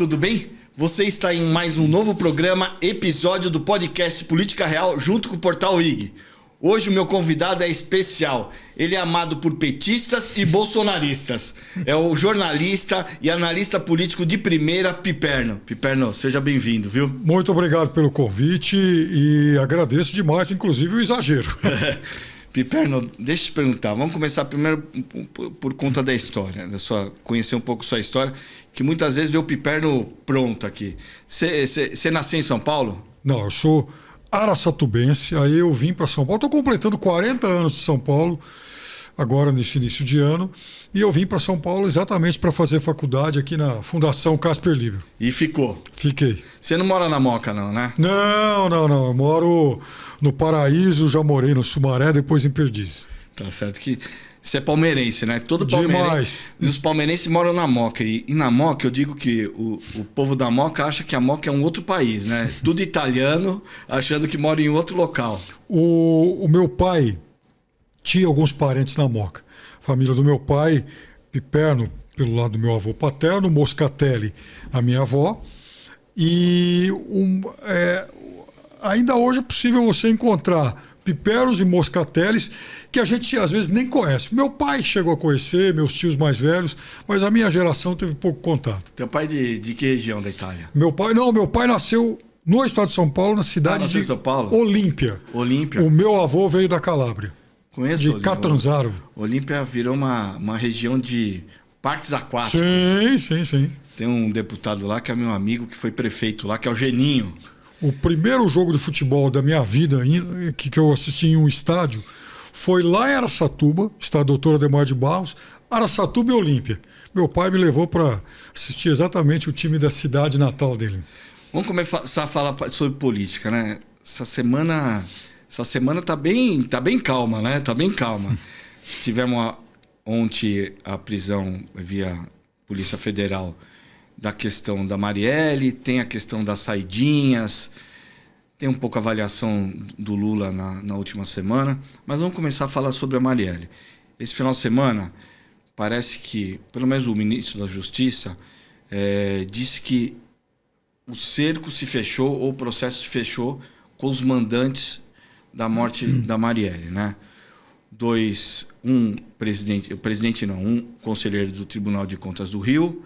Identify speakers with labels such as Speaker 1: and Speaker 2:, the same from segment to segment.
Speaker 1: tudo bem? Você está em mais um novo programa, episódio do podcast Política Real, junto com o Portal IG. Hoje o meu convidado é especial. Ele é amado por petistas e bolsonaristas. É o jornalista e analista político de primeira, Piperno. Piperno, seja bem-vindo, viu?
Speaker 2: Muito obrigado pelo convite e agradeço demais, inclusive, o exagero.
Speaker 1: Piperno, deixa eu te perguntar. Vamos começar primeiro por conta da história, conhecer um pouco sua história, que muitas vezes vê o Piperno pronto aqui. Você nasceu em São Paulo?
Speaker 2: Não, eu sou araçatubense, aí eu vim para São Paulo. Estou completando 40 anos de São Paulo, agora nesse início de ano, e eu vim para São Paulo exatamente para fazer faculdade aqui na Fundação Casper Libero.
Speaker 1: E ficou?
Speaker 2: Fiquei.
Speaker 1: Você não mora na Moca, não, né?
Speaker 2: Não. Eu moro no Paraíso, já morei no Sumaré, depois em Perdizes.
Speaker 1: Tá certo que você é palmeirense, né? Todo palmeirense.
Speaker 2: Demais.
Speaker 1: E os palmeirenses moram na Moca. E na Moca, eu digo que o povo da Moca acha que a Moca é um outro país, né? Tudo italiano, achando que mora em outro local.
Speaker 2: O meu pai tinha alguns parentes na Moca. Família do meu pai, Piperno, pelo lado do meu avô paterno, Moscatelli, a minha avó. E ainda hoje é possível você encontrar piperos e moscateles que a gente às vezes nem conhece. Meu pai chegou a conhecer, meus tios mais velhos, mas a minha geração teve pouco contato.
Speaker 1: Teu pai de que região da Itália?
Speaker 2: Meu pai nasceu no estado de São Paulo, na cidade de
Speaker 1: São Paulo?
Speaker 2: Olímpia.
Speaker 1: Olímpia.
Speaker 2: O meu avô veio da Calábria.
Speaker 1: Conheço
Speaker 2: de
Speaker 1: Olímpia.
Speaker 2: Catanzaro.
Speaker 1: Olímpia virou uma região de parques aquáticos.
Speaker 2: Sim.
Speaker 1: Tem um deputado lá que é meu amigo, que foi prefeito lá, que é o Geninho.
Speaker 2: O primeiro jogo de futebol da minha vida, que eu assisti em um estádio, foi lá em Araçatuba, estádio Doutora Adhemar de Barros, Araçatuba e Olímpia. Meu pai me levou para assistir exatamente o time da cidade natal dele.
Speaker 1: Vamos começar a falar sobre política, né? Essa semana tá bem calma, né? Tá bem calma. Tivemos ontem a prisão via Polícia Federal da questão da Marielle, tem a questão das saidinhas, tem um pouco a avaliação do Lula na última semana, mas vamos começar a falar sobre a Marielle. Esse final de semana, parece que, pelo menos o ministro da Justiça, disse que o cerco se fechou, ou o processo se fechou com os mandantes da morte da Marielle, né? Um conselheiro do Tribunal de Contas do Rio,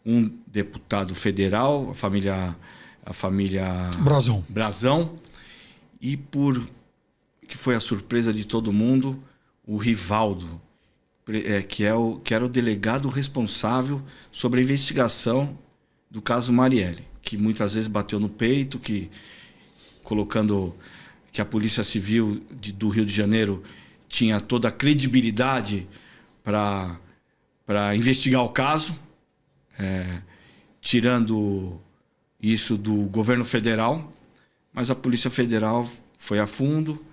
Speaker 1: um deputado federal, a família Brazão, e que foi a surpresa de todo mundo, o Rivaldo, que era o delegado responsável sobre a investigação do caso Marielle, que muitas vezes bateu no peito, colocando que a Polícia Civil do Rio de Janeiro tinha toda a credibilidade para investigar o caso, tirando isso do governo federal, mas a Polícia Federal foi a fundo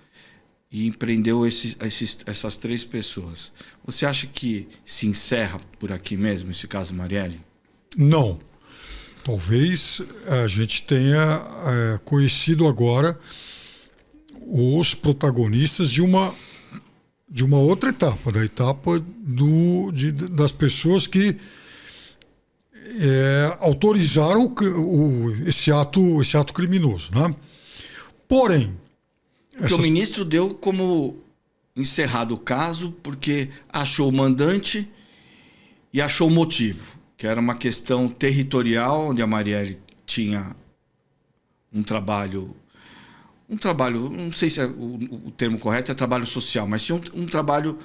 Speaker 1: e prendeu essas 3 pessoas. Você acha que se encerra por aqui mesmo esse caso Marielle?
Speaker 2: Não. Talvez a gente tenha conhecido agora os protagonistas de uma outra etapa, da etapa das pessoas que autorizaram esse ato criminoso, né? Porém,
Speaker 1: o ministro deu como encerrado o caso porque achou o mandante e achou o motivo, que era uma questão territorial, onde a Marielle tinha um trabalho, não sei se o termo correto é trabalho social, mas tinha um trabalho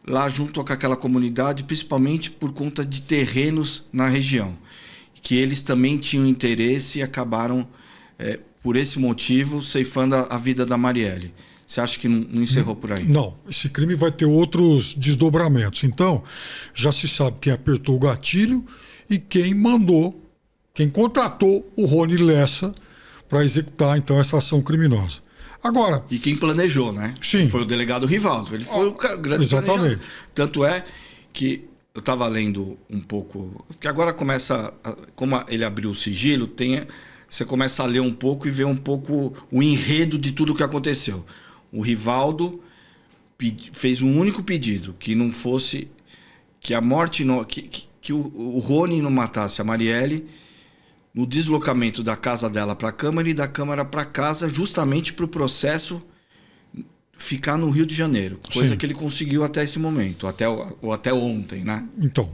Speaker 1: lá junto com aquela comunidade, principalmente por conta de terrenos na região, que eles também tinham interesse e acabaram, por esse motivo, ceifando a vida da Marielle. Você acha que não encerrou por aí?
Speaker 2: Não, esse crime vai ter outros desdobramentos. Então, já se sabe quem apertou o gatilho e quem contratou o Rony Lessa para executar, então, essa ação criminosa. Agora,
Speaker 1: e quem planejou, né?
Speaker 2: Sim.
Speaker 1: Foi o delegado Rivaldo. Ele foi o grande
Speaker 2: exatamente.
Speaker 1: planejador. Tanto é que eu estava lendo um pouco, porque agora começa, como ele abriu o sigilo, você começa a ler um pouco e ver um pouco o enredo de tudo o que aconteceu. O Rivaldo fez um único pedido, que não fosse, que a morte, que o Rony não matasse a Marielle, no deslocamento da casa dela para a Câmara e da Câmara para casa, justamente para o processo ficar no Rio de Janeiro, coisa
Speaker 2: Sim.
Speaker 1: que ele conseguiu até esse momento, até ontem, né?
Speaker 2: Então,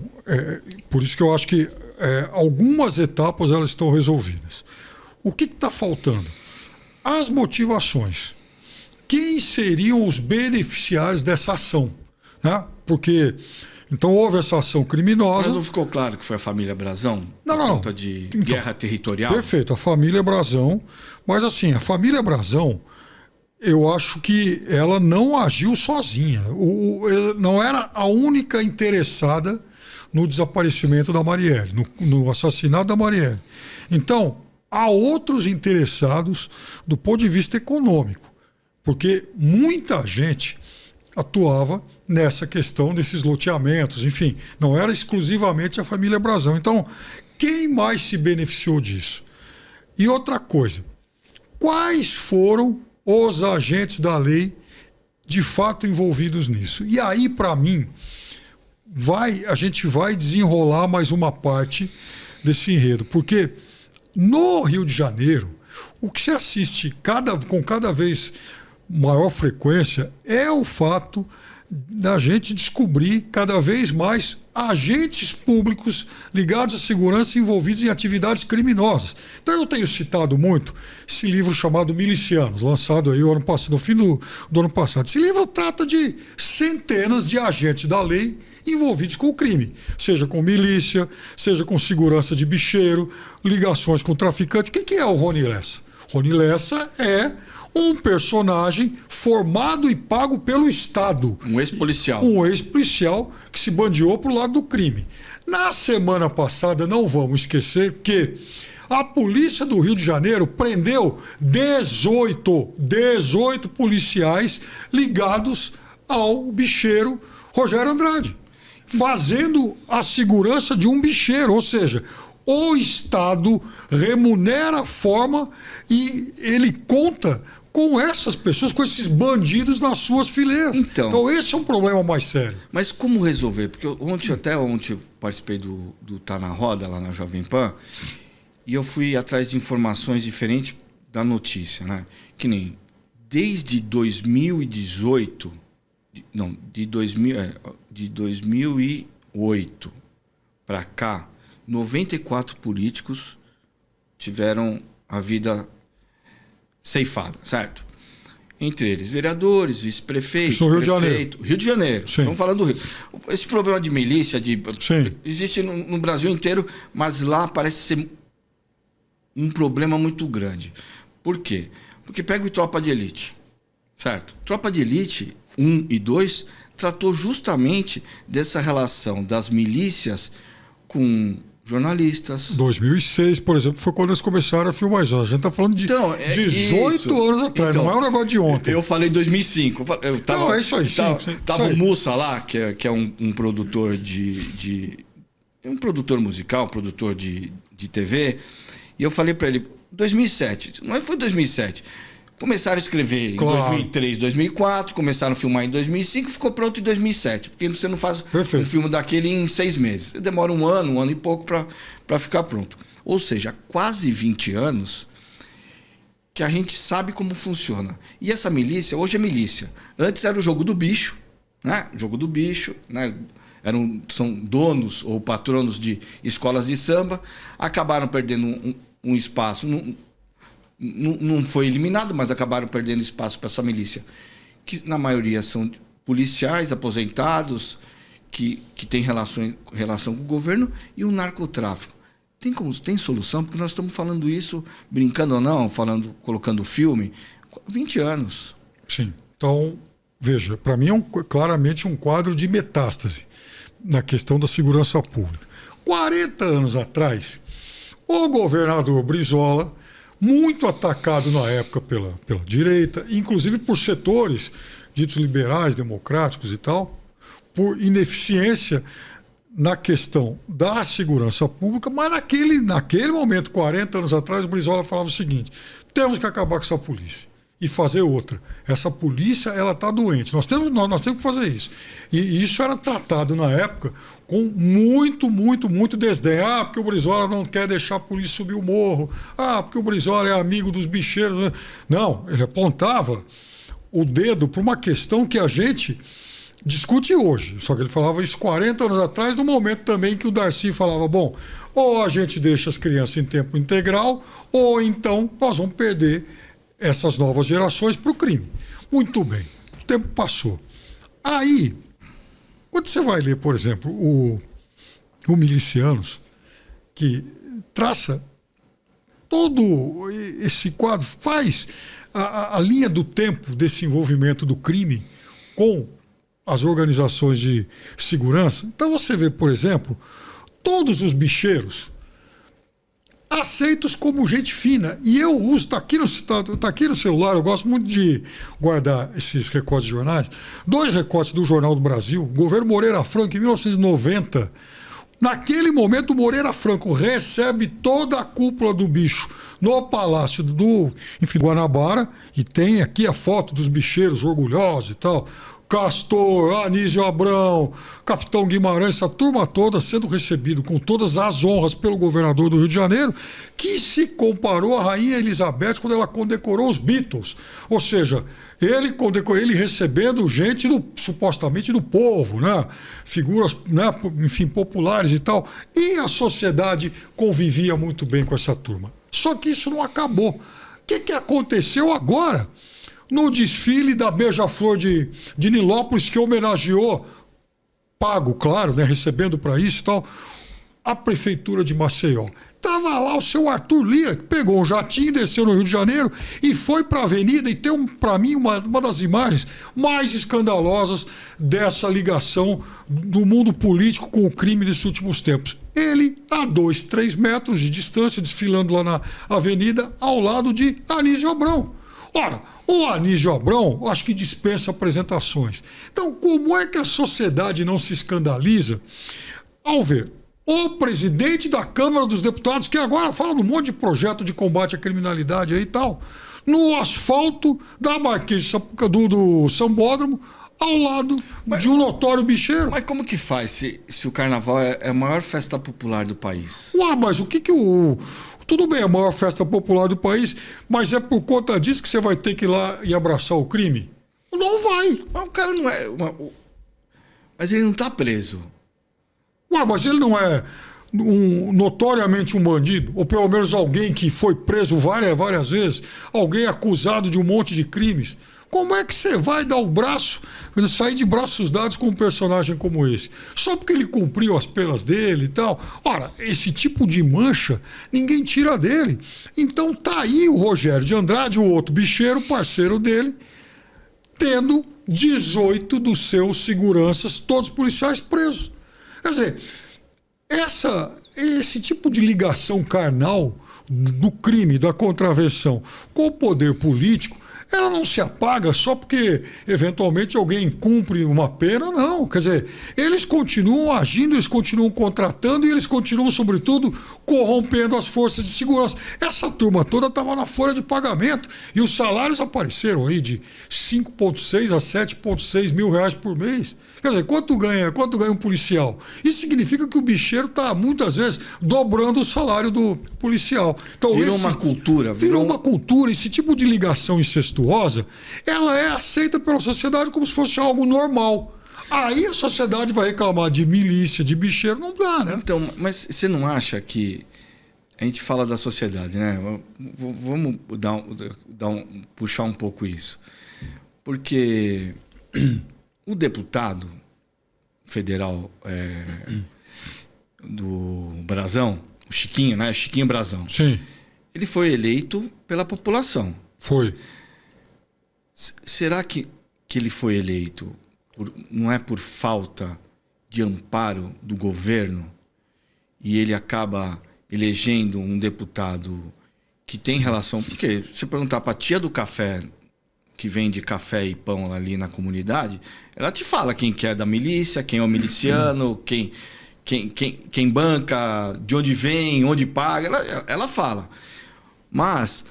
Speaker 2: por isso que eu acho que algumas etapas elas estão resolvidas. O que está faltando? As motivações. Quem seriam os beneficiários dessa ação? Né? Porque, então, houve essa ação criminosa.
Speaker 1: Mas não ficou claro que foi a família Brazão?
Speaker 2: Não,
Speaker 1: por
Speaker 2: não.
Speaker 1: conta de guerra territorial?
Speaker 2: Perfeito, a família Brazão. Mas, assim, a família Brazão, eu acho que ela não agiu sozinha. Não era a única interessada no desaparecimento da Marielle, no assassinato da Marielle. Então, há outros interessados do ponto de vista econômico, porque muita gente atuava nessa questão desses loteamentos, enfim, não era exclusivamente a família Brazão. Então, quem mais se beneficiou disso? E outra coisa, quais foram os agentes da lei de fato envolvidos nisso? E aí, para mim, a gente vai desenrolar mais uma parte desse enredo, porque no Rio de Janeiro, o que se assiste com cada vez maior frequência é o fato da gente descobrir cada vez mais agentes públicos ligados à segurança envolvidos em atividades criminosas. Então eu tenho citado muito esse livro chamado Milicianos, lançado aí no fim do ano passado. Esse livro trata de centenas de agentes da lei envolvidos com o crime, seja com milícia, seja com segurança de bicheiro, ligações com traficante. O que é o Rony Lessa? Rony Lessa é um personagem formado e pago pelo Estado.
Speaker 1: Um ex-policial.
Speaker 2: Um ex-policial que se bandeou para o lado do crime. Na semana passada, não vamos esquecer que a polícia do Rio de Janeiro prendeu 18 policiais ligados ao bicheiro Rogério Andrade, fazendo a segurança de um bicheiro, ou seja, o Estado remunera a forma e ele conta com essas pessoas, com esses bandidos nas suas fileiras. Então esse é um problema mais sério.
Speaker 1: Mas como resolver? Porque até ontem eu participei do Tá na Roda, lá na Jovem Pan, e eu fui atrás de informações diferentes da notícia, né? Que nem desde 2018, de 2008 para cá, 94 políticos tiveram a vida ceifada, certo? Entre eles, vereadores, vice-prefeito, prefeito. Rio de Janeiro.
Speaker 2: Sim.
Speaker 1: Estamos falando do Rio. Esse problema de milícia existe no Brasil inteiro, mas lá parece ser um problema muito grande. Por quê? Porque pega o Tropa de Elite, certo? Tropa de Elite 1 e 2 tratou justamente dessa relação das milícias com jornalistas.
Speaker 2: 2006, por exemplo, foi quando eles começaram a filmar isso. A gente está falando de 18 anos atrás, não é um negócio de ontem.
Speaker 1: Eu falei 2005.
Speaker 2: Não, é isso aí.
Speaker 1: Tava o Mussa lá, que é um produtor um produtor musical, um produtor de TV, e eu falei para ele, 2007, não foi 2007. Começaram a escrever em 2003, 2004, começaram a filmar em 2005, ficou pronto em 2007. Porque você não faz um filme daquele em 6 meses. Demora um ano e pouco para ficar pronto. Ou seja, quase 20 anos que a gente sabe como funciona. E essa milícia, hoje é milícia. Antes era o jogo do bicho, né? O jogo do bicho, né? São donos ou patronos de escolas de samba, acabaram perdendo um espaço... Não foi eliminado, mas acabaram perdendo espaço para essa milícia, que na maioria são policiais aposentados, que têm relação com o governo, e o narcotráfico. Tem solução? Porque nós estamos falando isso, brincando ou não, colocando filme, 20 anos.
Speaker 2: Sim. Então, veja, para mim é claramente um quadro de metástase na questão da segurança pública. 40 anos atrás, o governador Brizola, muito atacado na época pela direita, inclusive por setores ditos liberais, democráticos e tal, por ineficiência na questão da segurança pública, mas naquele momento, 40 anos atrás, o Brizola falava o seguinte: temos que acabar com essa polícia. e fazer outra. Essa polícia, ela está doente. Nós temos que fazer isso. E isso era tratado na época com muito desdém. Ah, porque o Brizola não quer deixar a polícia subir o morro. Ah, porque o Brizola é amigo dos bicheiros. Não, ele apontava o dedo para uma questão que a gente discute hoje. Só que ele falava isso 40 anos atrás, no momento também que o Darcy falava, bom, ou a gente deixa as crianças em tempo integral, ou então nós vamos perder essas novas gerações para o crime. Muito bem, o tempo passou. Aí, quando você vai ler, por exemplo, o Milicianos, que traça todo esse quadro, faz a linha do tempo desse envolvimento do crime com as organizações de segurança. Então você vê, por exemplo, todos os bicheiros aceitos como gente fina. E eu uso, tá aqui no celular, eu gosto muito de guardar esses recortes de jornais. 2 recortes do Jornal do Brasil, governo Moreira Franco, em 1990. Naquele momento, o Moreira Franco recebe toda a cúpula do bicho no Palácio do Guanabara, e tem aqui a foto dos bicheiros orgulhosos e tal. Castor, Anísio Abrão, Capitão Guimarães, essa turma toda sendo recebido com todas as honras pelo governador do Rio de Janeiro, que se comparou à Rainha Elizabeth quando ela condecorou os Beatles. Ou seja, ele recebendo gente supostamente do povo, né? Figuras, né? Enfim, populares e tal. E a sociedade convivia muito bem com essa turma. Só que isso não acabou. O que aconteceu agora? No desfile da Beija-Flor de Nilópolis, que homenageou, pago, claro, né, recebendo para isso e tal, a prefeitura de Maceió. Estava lá o seu Arthur Lira, que pegou um jatinho, desceu no Rio de Janeiro e foi para a avenida, e tem, para mim, uma das imagens mais escandalosas dessa ligação do mundo político com o crime desses últimos tempos. Ele, a 2, 3 metros de distância, desfilando lá na avenida, ao lado de Anísio Abrão. Ora, o Anísio Abrão, acho que dispensa apresentações. Então, como é que a sociedade não se escandaliza ao ver o presidente da Câmara dos Deputados, que agora fala de um monte de projeto de combate à criminalidade aí e tal, no asfalto da Marquês do Sambódromo, ao lado de um notório bicheiro?
Speaker 1: Mas como que faz se o carnaval é a maior festa popular do país?
Speaker 2: Ué, mas o que o... Tudo bem, é a maior festa popular do país, mas é por conta disso que você vai ter que ir lá e abraçar o crime? Não vai.
Speaker 1: Mas o cara não é... Mas ele não tá preso.
Speaker 2: Ué, mas ele não é notoriamente um bandido? Ou pelo menos alguém que foi preso várias vezes? Alguém acusado de um monte de crimes? Como é que você vai dar o braço, sair de braços dados com um personagem como esse? Só porque ele cumpriu as penas dele e tal? Ora, esse tipo de mancha, ninguém tira dele. Então tá aí o Rogério de Andrade, o outro bicheiro, parceiro dele, tendo 18 dos seus seguranças, todos policiais, presos. Quer dizer, esse tipo de ligação carnal do crime, da contravenção com o poder político, ela não se apaga só porque eventualmente alguém cumpre uma pena, não. Quer dizer, eles continuam agindo, eles continuam contratando e eles continuam, sobretudo, corrompendo as forças de segurança. Essa turma toda estava na folha de pagamento e os salários apareceram aí de 5,6 a 7,6 mil reais por mês. Quer dizer, quanto ganha um policial? Isso significa que o bicheiro está, muitas vezes, dobrando o salário do policial. Então,
Speaker 1: virou uma cultura.
Speaker 2: Virou uma cultura. Esse tipo de ligação incestuosa, ela é aceita pela sociedade como se fosse algo normal. Aí a sociedade vai reclamar de milícia, de bicheiro, não dá, né?
Speaker 1: Então, mas você não acha que... A gente fala da sociedade, né? Vamos puxar um pouco isso. Porque... O deputado federal do Brazão, o Chiquinho, né? Chiquinho Brazão.
Speaker 2: Sim.
Speaker 1: Ele foi eleito pela população.
Speaker 2: Foi.
Speaker 1: Será que ele foi eleito não é por falta de amparo do governo e ele acaba elegendo um deputado que tem relação... Porque se você perguntar para a tia do café... que vende café e pão ali na comunidade, ela te fala quem que é da milícia, quem é o miliciano, quem banca, de onde vem, onde paga, ela fala. Mas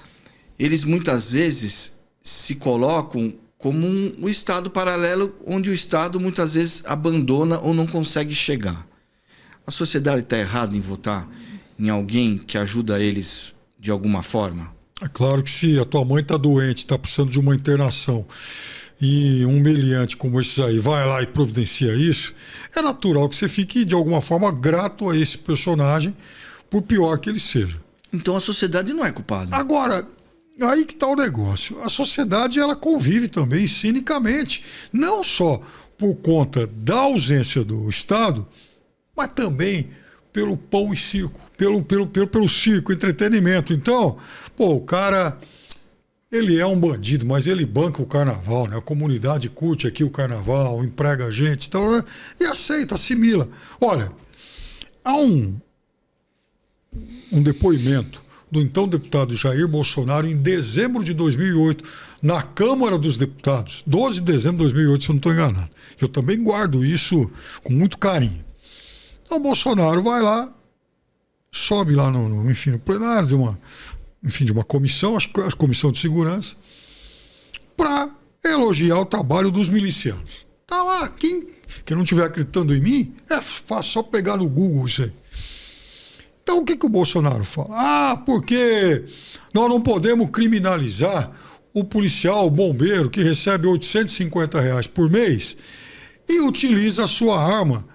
Speaker 1: eles muitas vezes se colocam como um Estado paralelo, onde o Estado muitas vezes abandona ou não consegue chegar. A sociedade está errada em votar em alguém que ajuda eles de alguma forma?
Speaker 2: É claro que se a tua mãe está doente, está precisando de uma internação, e um meliante como esses aí vai lá e providencia isso, é natural que você fique, de alguma forma, grato a esse personagem, por pior que ele seja.
Speaker 1: Então a sociedade não é culpada.
Speaker 2: Agora, aí que está o negócio. A sociedade, ela convive também cinicamente, não só por conta da ausência do Estado, mas também pelo pão e circo, pelo circo, entretenimento. Então, o cara, ele é um bandido, mas ele banca o carnaval, né? A comunidade curte aqui o carnaval, emprega a gente, então, e aceita, assimila. Olha, há um depoimento do então deputado Jair Bolsonaro em dezembro de 2008, na Câmara dos Deputados, 12 de dezembro de 2008, se eu não estou enganado. Eu também guardo isso com muito carinho. Então, o Bolsonaro vai lá, sobe lá no plenário de uma comissão, acho que é a Comissão de Segurança, para elogiar o trabalho dos milicianos. Tá lá, quem não estiver acreditando em mim, é fácil só pegar no Google isso aí. Então, o que o Bolsonaro fala? Porque nós não podemos criminalizar o policial, o bombeiro, que recebe R$850 por mês e utiliza a sua arma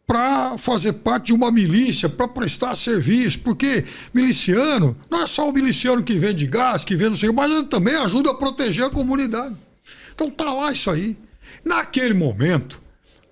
Speaker 2: para fazer parte de uma milícia, para prestar serviço, porque miliciano não é só o miliciano que vende gás, que vende não sei o que, mas ele também ajuda a proteger a comunidade. Então tá lá isso aí. Naquele momento,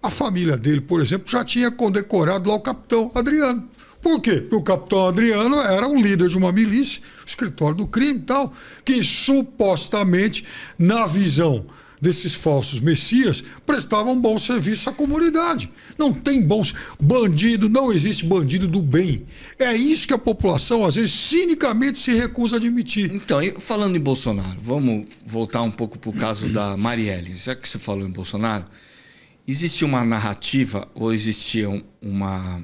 Speaker 2: a família dele, por exemplo, já tinha condecorado lá o capitão Adriano. Por quê? Porque o capitão Adriano era um líder de uma milícia, escritório do crime e tal, que supostamente, na visão desses falsos messias, prestavam bom serviço à comunidade. Não tem bons bandido, não existe bandido do bem. É isso que a população, às vezes, cinicamente se recusa a admitir.
Speaker 1: Então, falando em Bolsonaro, vamos voltar um pouco para o caso da Marielle. Já que você falou em Bolsonaro, existia uma narrativa ou existia uma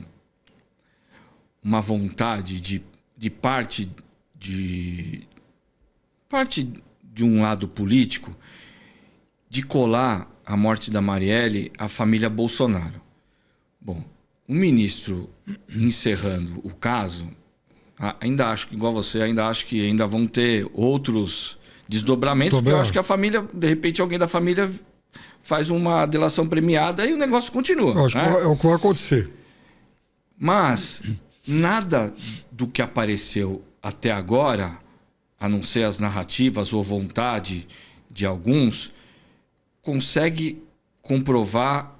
Speaker 1: vontade de parte de um lado político de colar a morte da Marielle à família Bolsonaro. Bom, o ministro encerrando o caso, ainda acho que, igual você, ainda acho que ainda vão ter outros desdobramentos, porque eu acho que a família, de repente alguém da família faz uma delação premiada e o negócio continua.
Speaker 2: Eu acho que é o que vai acontecer.
Speaker 1: Mas nada do que apareceu até agora, a não ser as narrativas ou vontade de alguns, consegue comprovar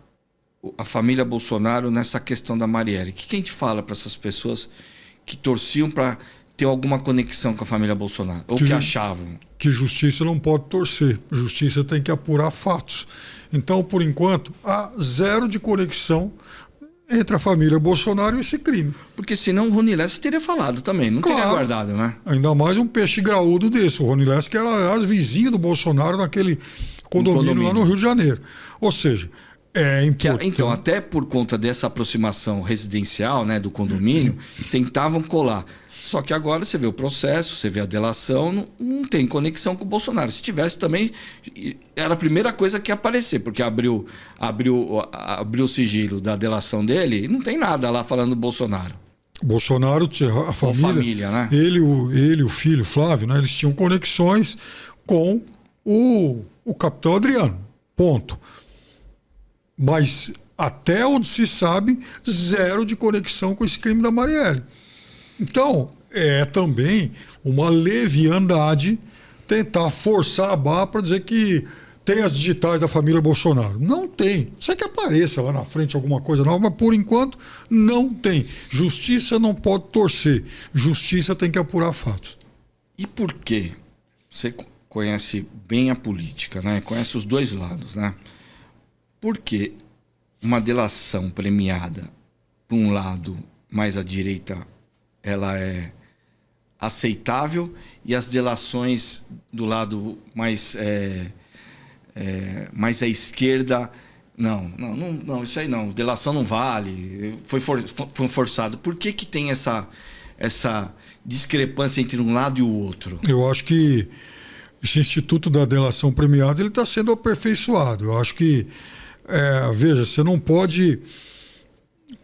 Speaker 1: a família Bolsonaro nessa questão da Marielle. O que a gente fala para essas pessoas que torciam para ter alguma conexão com a família Bolsonaro? Ou que achavam?
Speaker 2: Que justiça não pode torcer. Justiça tem que apurar fatos. Então, por enquanto, há zero de conexão entre a família Bolsonaro e esse crime.
Speaker 1: Porque senão o Rony Lessa teria falado também, não teria guardado, né?
Speaker 2: Ainda mais um peixe graúdo desse. O Rony Lessa, que era, aliás, vizinho do Bolsonaro naquele condomínio lá no Rio de Janeiro. Ou seja, é importante.
Speaker 1: Então, até por conta dessa aproximação residencial, né, do condomínio, tentavam colar. Só que agora você vê o processo, você vê a delação, não tem conexão com o Bolsonaro. Se tivesse também, era a primeira coisa que ia aparecer, porque abriu o sigilo da delação dele e não tem nada lá falando do Bolsonaro.
Speaker 2: Bolsonaro, a família, né? Ele, o filho Flávio, né? Eles tinham conexões com o capitão Adriano. Ponto. Mas até onde se sabe, zero de conexão com esse crime da Marielle. Então, é também uma leviandade tentar forçar a barra para dizer que tem as digitais da família Bolsonaro. Não tem. Não sei que apareça lá na frente alguma coisa nova, mas por enquanto não tem. Justiça não pode torcer. Justiça tem que apurar fatos.
Speaker 1: E por quê? Você conhece bem a política, né? Conhece os dois lados, né? Por que uma delação premiada, por um lado, mais à direita, ela é aceitável e as delações do lado mais mais à esquerda, não, isso aí não, delação não vale, foi forçado. Por que tem essa discrepância entre um lado e o outro?
Speaker 2: Eu acho que esse instituto da delação premiada ele está sendo aperfeiçoado. Eu acho que, veja, você não pode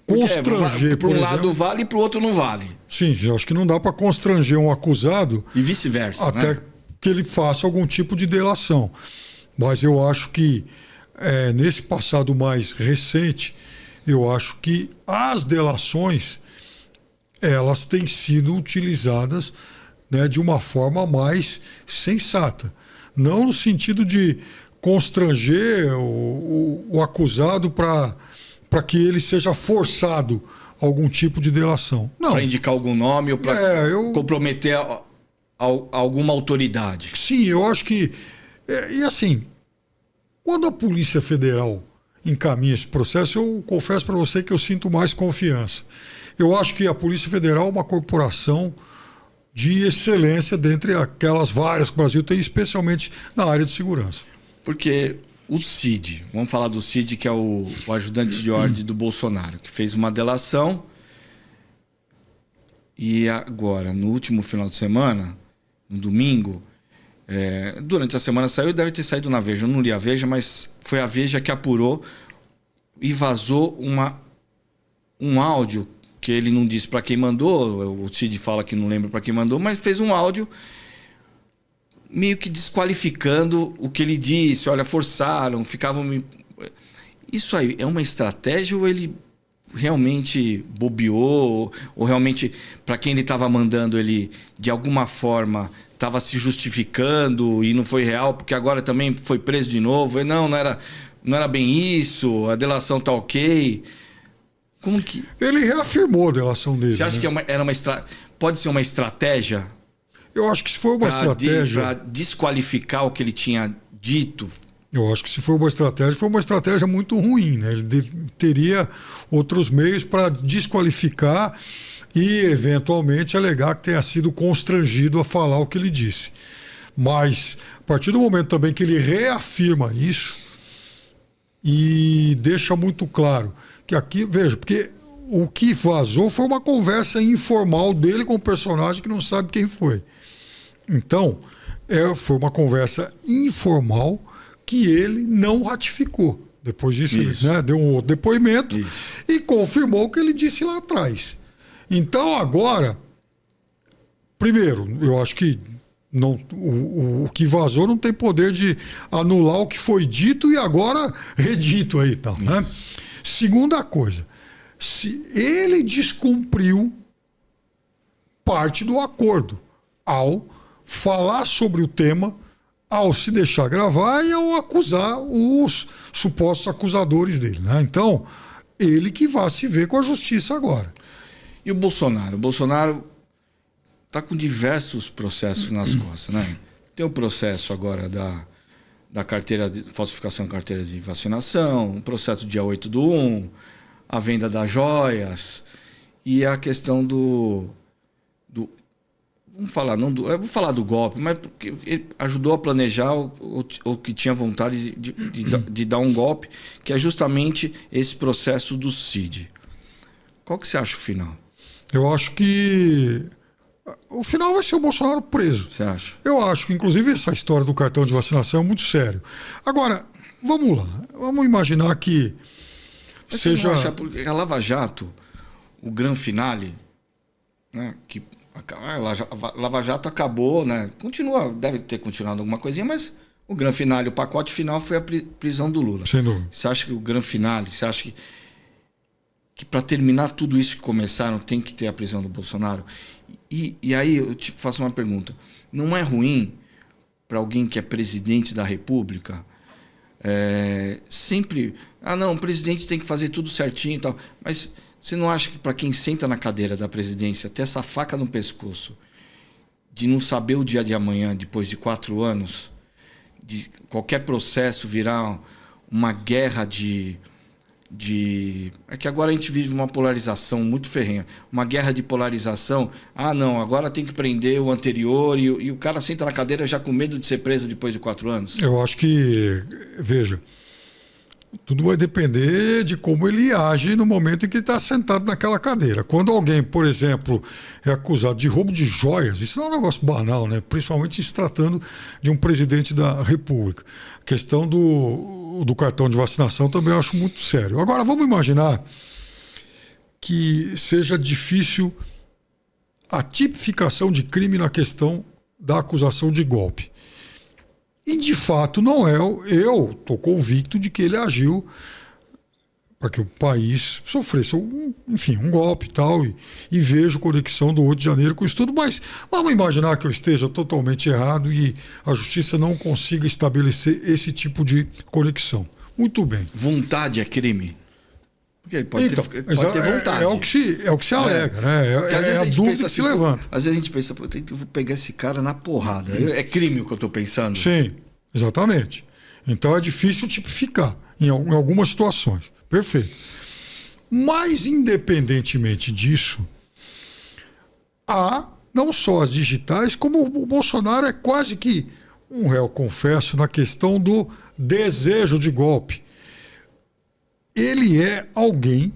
Speaker 2: constranger,
Speaker 1: para um lado vale e para o outro não vale.
Speaker 2: Sim, eu acho que não dá para constranger um acusado
Speaker 1: e vice-versa,
Speaker 2: até que ele faça algum tipo de delação. Mas eu acho que nesse passado mais recente, eu acho que as delações elas têm sido utilizadas, né, de uma forma mais sensata. Não no sentido de constranger o acusado para que ele seja forçado a algum tipo de delação. Não.
Speaker 1: Para indicar algum nome ou para comprometer alguma autoridade.
Speaker 2: Sim, eu acho que... E assim, quando a Polícia Federal encaminha esse processo, eu confesso para você que eu sinto mais confiança. Eu acho que a Polícia Federal é uma corporação de excelência dentre aquelas várias que o Brasil tem, especialmente na área de segurança.
Speaker 1: Porque o Cid, vamos falar do Cid, que é o ajudante de ordem do Bolsonaro, que fez uma delação e agora, no último final de semana, no domingo, durante a semana saiu, deve ter saído na Veja, eu não li a Veja, mas foi a Veja que apurou e vazou um áudio que ele não disse para quem mandou, o Cid fala que não lembra para quem mandou, mas fez um áudio meio que desqualificando o que ele disse. Olha, forçaram, ficavam... Isso aí é uma estratégia ou ele realmente bobeou? Ou realmente, para quem ele estava mandando, ele de alguma forma estava se justificando e não foi real, porque agora também foi preso de novo? Não era bem isso, a delação tá ok... Como que...
Speaker 2: Ele reafirmou a delação dele.
Speaker 1: Você acha que pode ser uma estratégia?
Speaker 2: Eu acho que se for uma estratégia...
Speaker 1: Para desqualificar o que ele tinha dito?
Speaker 2: Eu acho que se for uma estratégia, foi uma estratégia muito ruim, né? Ele teria outros meios para desqualificar e, eventualmente, alegar que tenha sido constrangido a falar o que ele disse. Mas, a partir do momento também que ele reafirma isso e deixa muito claro que aqui, veja, porque o que vazou foi uma conversa informal dele com um personagem que não sabe quem foi. Então, foi uma conversa informal que ele não ratificou. Depois disso, ele, né, deu um outro depoimento e confirmou o que ele disse lá atrás. Então, agora, primeiro, eu acho que o que vazou não tem poder de anular o que foi dito e agora redito aí, então, né? Segunda coisa, se ele descumpriu parte do acordo ao falar sobre o tema, ao se deixar gravar e ao acusar os supostos acusadores dele, né? Então, ele que vai se ver com a justiça agora.
Speaker 1: E o Bolsonaro? O Bolsonaro está com diversos processos nas costas, né? Tem o processo agora da carteira de falsificação da carteira de vacinação, o processo dia 8/1, a venda das joias e a questão do vamos falar, eu vou falar do golpe, mas porque ele ajudou a planejar o que tinha vontade de dar um golpe, que é justamente esse processo do Cid. Qual que você acha o final?
Speaker 2: Eu acho que o final vai ser o Bolsonaro preso.
Speaker 1: Você acha?
Speaker 2: Eu acho que, inclusive, essa história do cartão de vacinação é muito sério. Agora, vamos lá. Vamos imaginar que
Speaker 1: mas
Speaker 2: seja...
Speaker 1: Você não acha, porque a Lava Jato, o grande finale, né, que a Lava Jato acabou, né, deve ter continuado alguma coisinha, mas o grande finale, o pacote final foi a prisão do Lula.
Speaker 2: Sem dúvida.
Speaker 1: Você acha que o grande finale, você acha que para terminar tudo isso que começaram tem que ter a prisão do Bolsonaro? E aí eu te faço uma pergunta. Não é ruim para alguém que é presidente da República sempre... não, o presidente tem que fazer tudo certinho e tal. Mas você não acha que para quem senta na cadeira da presidência ter essa faca no pescoço de não saber o dia de amanhã, depois de 4 anos, de qualquer processo virar uma guerra é que agora a gente vive uma polarização muito ferrenha. Uma guerra de polarização. Não, agora tem que prender o anterior e o cara senta na cadeira já com medo de ser preso depois de 4 anos.
Speaker 2: Eu acho que, veja, Tudo vai depender de como ele age no momento em que está sentado naquela cadeira. Quando alguém, por exemplo, é acusado de roubo de joias, isso não é um negócio banal, né? Principalmente se tratando de um presidente da República. A questão do cartão de vacinação também eu acho muito sério. Agora, vamos imaginar que seja difícil a tipificação de crime na questão da acusação de golpe. E, de fato, não é. Eu estou convicto de que ele agiu para que o país sofresse um golpe e tal, e vejo conexão do 8 de janeiro com isso tudo, mas vamos imaginar que eu esteja totalmente errado e a justiça não consiga estabelecer esse tipo de conexão. Muito bem.
Speaker 1: Vontade é crime? Porque ele pode ter vontade.
Speaker 2: É o que se alega, né? É a dúvida que se levanta.
Speaker 1: Às vezes a gente pensa, eu vou pegar esse cara na porrada. É crime o que eu estou pensando?
Speaker 2: Sim, exatamente. Então é difícil tipificar em algumas situações. Perfeito. Mas, independentemente disso, há não só as digitais, como o Bolsonaro é quase que um réu confesso na questão do desejo de golpe. Ele é alguém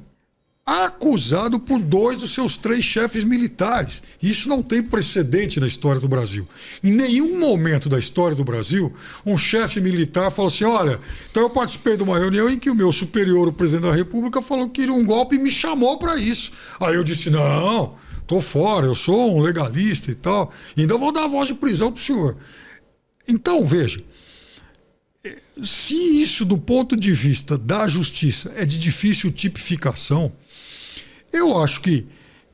Speaker 2: acusado por 2 dos seus 3 chefes militares. Isso não tem precedente na história do Brasil. Em nenhum momento da história do Brasil, um chefe militar falou assim, olha, então eu participei de uma reunião em que o meu superior, o presidente da República, falou que queria um golpe e me chamou para isso. Aí eu disse, não, tô fora, eu sou um legalista e tal, e ainda vou dar a voz de prisão pro senhor. Então, veja, se isso do ponto de vista da justiça é de difícil tipificação, eu acho que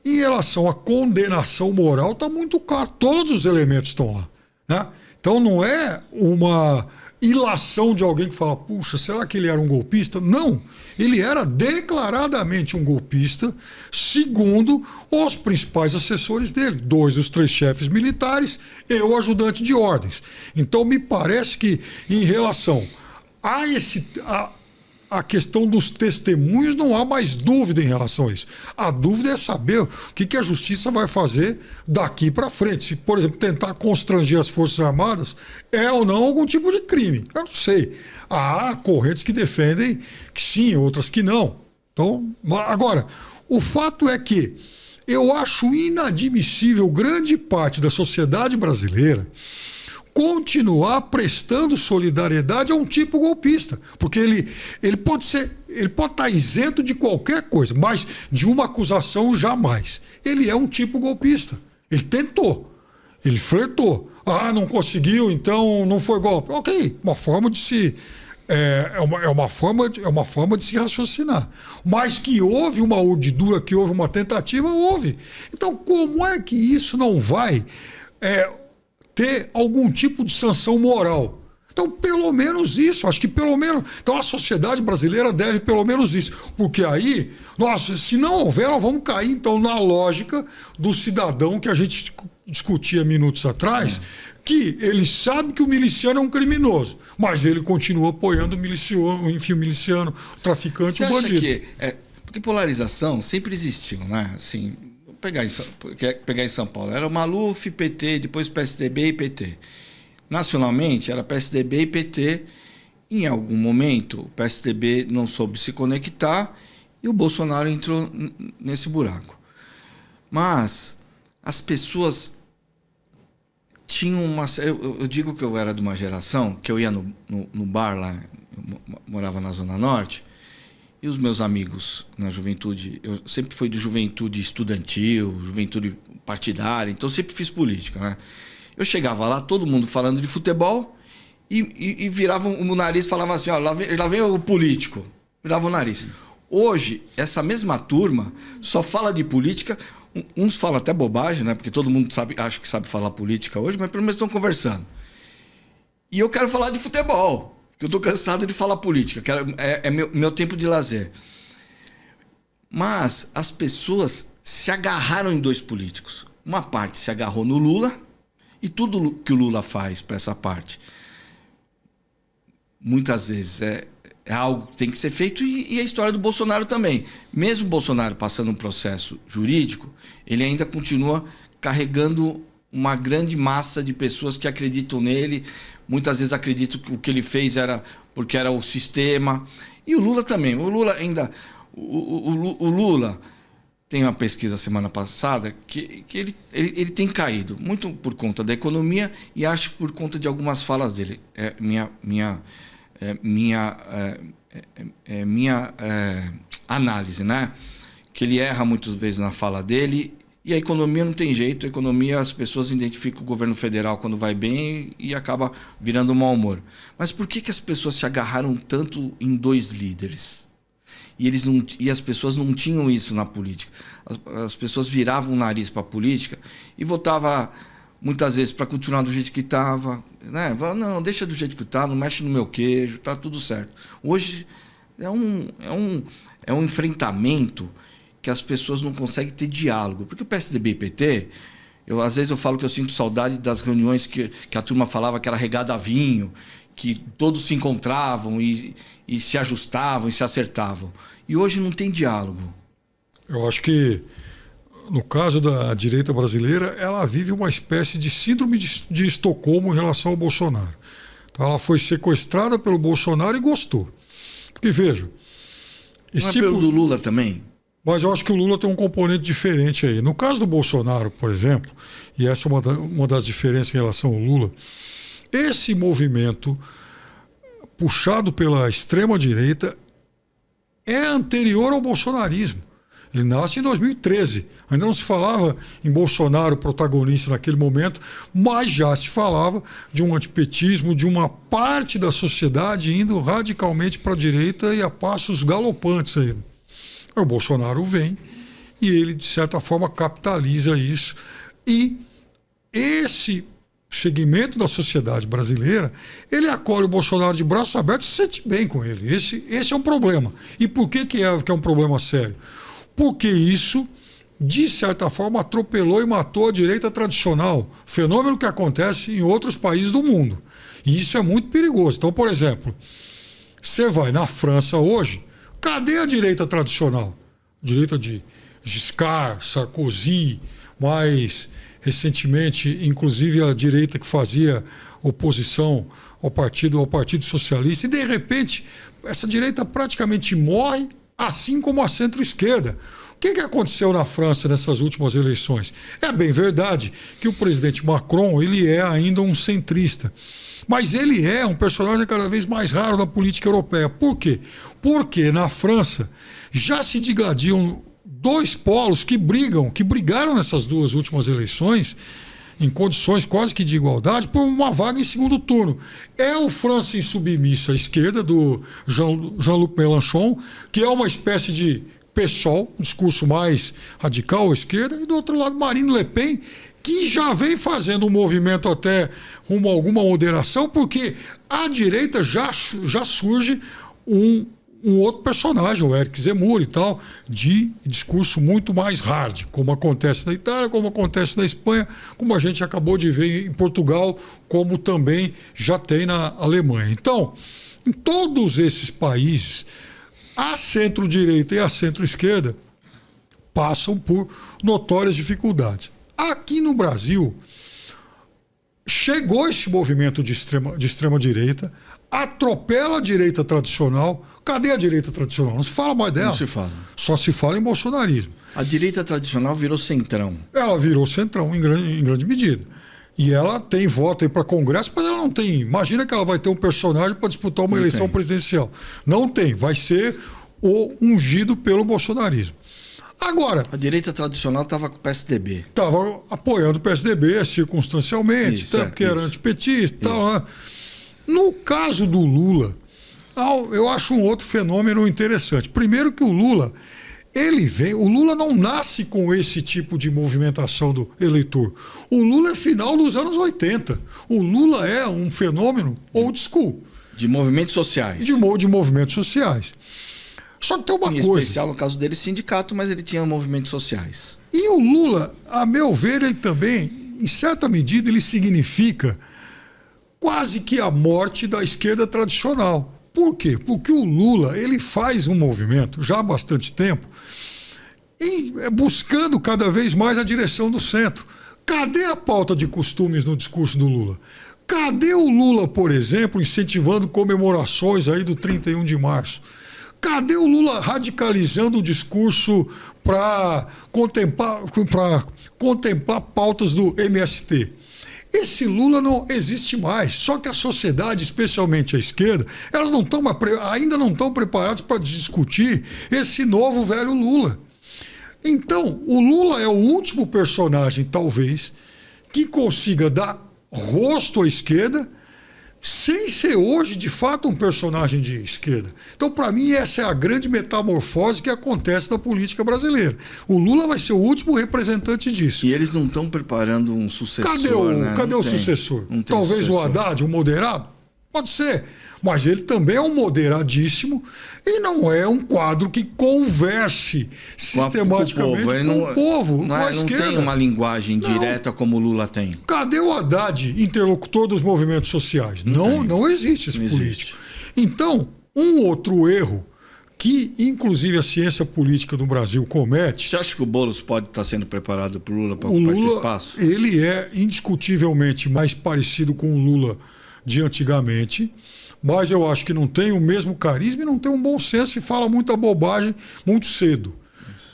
Speaker 2: em relação à condenação moral está muito claro, todos os elementos estão lá, né? Então não é uma ilação de alguém que fala, puxa, será que ele era um golpista? Não, ele era declaradamente um golpista, segundo os principais assessores dele, 2 dos 3 chefes militares e o ajudante de ordens. Então me parece que em relação a questão dos testemunhos, não há mais dúvida em relação a isso. A dúvida é saber o que a justiça vai fazer daqui para frente. Se, por exemplo, tentar constranger as Forças Armadas é ou não algum tipo de crime. Eu não sei. Há correntes que defendem que sim, outras que não. Então, agora, o fato é que eu acho inadmissível grande parte da sociedade brasileira continuar prestando solidariedade a um tipo golpista, porque ele pode estar isento de qualquer coisa, mas de uma acusação jamais. Ele é um tipo golpista. Ele tentou, ele flertou. Ah, não conseguiu, então não foi golpe. Ok, uma forma de se é uma forma de se raciocinar. Mas que houve uma urdidura, que houve uma tentativa, houve. Então, como é que isso não vai ter algum tipo de sanção moral? Então, pelo menos isso, acho que pelo menos... Então, a sociedade brasileira deve pelo menos isso. Porque aí, nossa, se não houver, nós vamos cair, então, na lógica do cidadão que a gente discutia minutos atrás, que ele sabe que o miliciano é um criminoso, mas ele continua apoiando o miliciano, o traficante, o bandido.
Speaker 1: Você acha que... porque polarização sempre existiu, né? Assim... Pegar em São Paulo, era o Maluf, PT, depois PSDB e PT. Nacionalmente, era PSDB e PT. Em algum momento, o PSDB não soube se conectar e o Bolsonaro entrou nesse buraco. Mas as pessoas tinham uma... Eu digo que eu era de uma geração, que eu ia no bar lá, eu morava na Zona Norte, e os meus amigos na juventude, eu sempre fui de juventude estudantil, juventude partidária, então sempre fiz política, né? Eu chegava lá, todo mundo falando de futebol e viravam o nariz e falavam assim, ó, lá vem o político, virava o nariz. Hoje, essa mesma turma só fala de política, uns falam até bobagem, né? Porque todo mundo acha que sabe falar política hoje, mas pelo menos estão conversando. E eu quero falar de futebol. Eu estou cansado de falar política, é meu tempo de lazer. Mas as pessoas se agarraram em 2 políticos. Uma parte se agarrou no Lula e tudo que o Lula faz para essa parte. Muitas vezes é algo que tem que ser feito e a história do Bolsonaro também. Mesmo o Bolsonaro passando um processo jurídico, ele ainda continua carregando uma grande massa de pessoas que acreditam nele. Muitas vezes acreditam que o que ele fez era porque era o sistema. E o Lula também. O Lula ainda... O Lula tem uma pesquisa semana passada que ele tem caído, muito por conta da economia e acho que por conta de algumas falas dele. Minha análise, né? Que ele erra muitas vezes na fala dele. E a economia não tem jeito, a economia as pessoas identificam o governo federal quando vai bem e acaba virando um mau humor. Mas por que as pessoas se agarraram tanto em 2 líderes? E as pessoas não tinham isso na política. As pessoas viravam o nariz para a política e votavam muitas vezes para continuar do jeito que estava. Né? Não, deixa do jeito que está, não mexe no meu queijo, está tudo certo. Hoje é um enfrentamento que as pessoas não conseguem ter diálogo. Porque o PSDB e o PT, às vezes eu falo que eu sinto saudade das reuniões que a turma falava que era regada a vinho, que todos se encontravam e se ajustavam e se acertavam. E hoje não tem diálogo.
Speaker 2: Eu acho que, no caso da direita brasileira, ela vive uma espécie de síndrome de Estocolmo em relação ao Bolsonaro. Então, ela foi sequestrada pelo Bolsonaro e gostou. Porque, veja...
Speaker 1: Não é pelo do Lula também?
Speaker 2: Mas eu acho que o Lula tem um componente diferente aí. No caso do Bolsonaro, por exemplo, e essa é uma das diferenças em relação ao Lula, esse movimento puxado pela extrema-direita é anterior ao bolsonarismo. Ele nasce em 2013. Ainda não se falava em Bolsonaro protagonista naquele momento, mas já se falava de um antipetismo, de uma parte da sociedade indo radicalmente para a direita e a passos galopantes ainda. O Bolsonaro vem e ele, de certa forma, capitaliza isso. E esse segmento da sociedade brasileira, ele acolhe o Bolsonaro de braços abertos e se sente bem com ele. Esse é um problema. E por que é um problema sério? Porque isso, de certa forma, atropelou e matou a direita tradicional. Fenômeno que acontece em outros países do mundo. E isso é muito perigoso. Então, por exemplo, você vai na França hoje, cadê a direita tradicional? A direita de Giscard, Sarkozy, mais recentemente, inclusive a direita que fazia oposição ao Partido Socialista. E, de repente, essa direita praticamente morre, assim como a centro-esquerda. O que aconteceu na França nessas últimas eleições? É bem verdade que o presidente Macron ele é ainda um centrista. Mas ele é um personagem cada vez mais raro da política europeia. Por quê? Porque na França já se digladiam 2 polos que brigaram nessas 2 últimas eleições, em condições quase que de igualdade, por uma vaga em segundo turno. É o França insubmissa à esquerda, do Jean-Luc Mélenchon, que é uma espécie de PSOL, um discurso mais radical à esquerda, e do outro lado Marine Le Pen, que já vem fazendo um movimento até rumo a alguma moderação, porque à direita já surge um outro personagem, o Éric Zemmour e tal, de discurso muito mais hard, como acontece na Itália, como acontece na Espanha, como a gente acabou de ver em Portugal, como também já tem na Alemanha. Então, em todos esses países, a centro-direita e a centro-esquerda passam por notórias dificuldades. Aqui no Brasil, chegou esse movimento de extrema-direita, atropela a direita tradicional. Cadê a direita tradicional? Não se fala mais dela.
Speaker 1: Não se fala.
Speaker 2: Só se fala em bolsonarismo.
Speaker 1: A direita tradicional virou centrão.
Speaker 2: Ela virou centrão em grande medida. E ela tem voto aí para Congresso, mas ela não tem. Imagina que ela vai ter um personagem para disputar uma eleição presidencial. Não tem. Vai ser o ungido pelo bolsonarismo. Agora...
Speaker 1: A direita tradicional estava com o PSDB.
Speaker 2: Estava apoiando o PSDB circunstancialmente, porque era antipetista e tal. Né? No caso do Lula, eu acho um outro fenômeno interessante. Primeiro que o Lula não nasce com esse tipo de movimentação do eleitor. O Lula é final dos anos 80. O Lula é um fenômeno old school.
Speaker 1: De movimentos sociais.
Speaker 2: De movimentos sociais. Só que tem uma coisa. Em
Speaker 1: especial, no caso dele, sindicato, mas ele tinha movimentos sociais.
Speaker 2: E o Lula, a meu ver, ele também, em certa medida, ele significa quase que a morte da esquerda tradicional. Por quê? Porque o Lula, ele faz um movimento, já há bastante tempo, buscando cada vez mais a direção do centro. Cadê a pauta de costumes no discurso do Lula? Cadê o Lula, por exemplo, incentivando comemorações aí do 31 de março? Cadê o Lula radicalizando o discurso para contemplar pautas do MST? Esse Lula não existe mais, só que a sociedade, especialmente a esquerda, elas ainda não estão preparadas para discutir esse novo velho Lula. Então, o Lula é o último personagem, talvez, que consiga dar rosto à esquerda sem ser hoje, de fato, um personagem de esquerda. Então, para mim, essa é a grande metamorfose que acontece na política brasileira. O Lula vai ser o último representante disso.
Speaker 1: E eles não estão preparando um sucessor,
Speaker 2: Cadê o sucessor? Talvez o Haddad, o moderado? Pode ser. Mas ele também é um moderadíssimo e não é um quadro que converse sistematicamente com o povo, com a esquerda.
Speaker 1: Não tem uma linguagem direta como o Lula tem.
Speaker 2: Cadê o Haddad, interlocutor dos movimentos sociais? Não existe esse político. Então, um outro erro que, inclusive, a ciência política do Brasil comete...
Speaker 1: Você acha que o Boulos pode estar sendo preparado para o Lula para ocupar esse espaço?
Speaker 2: Ele é indiscutivelmente mais parecido com o Lula de antigamente, mas eu acho que não tem o mesmo carisma e não tem um bom senso e fala muita bobagem muito cedo.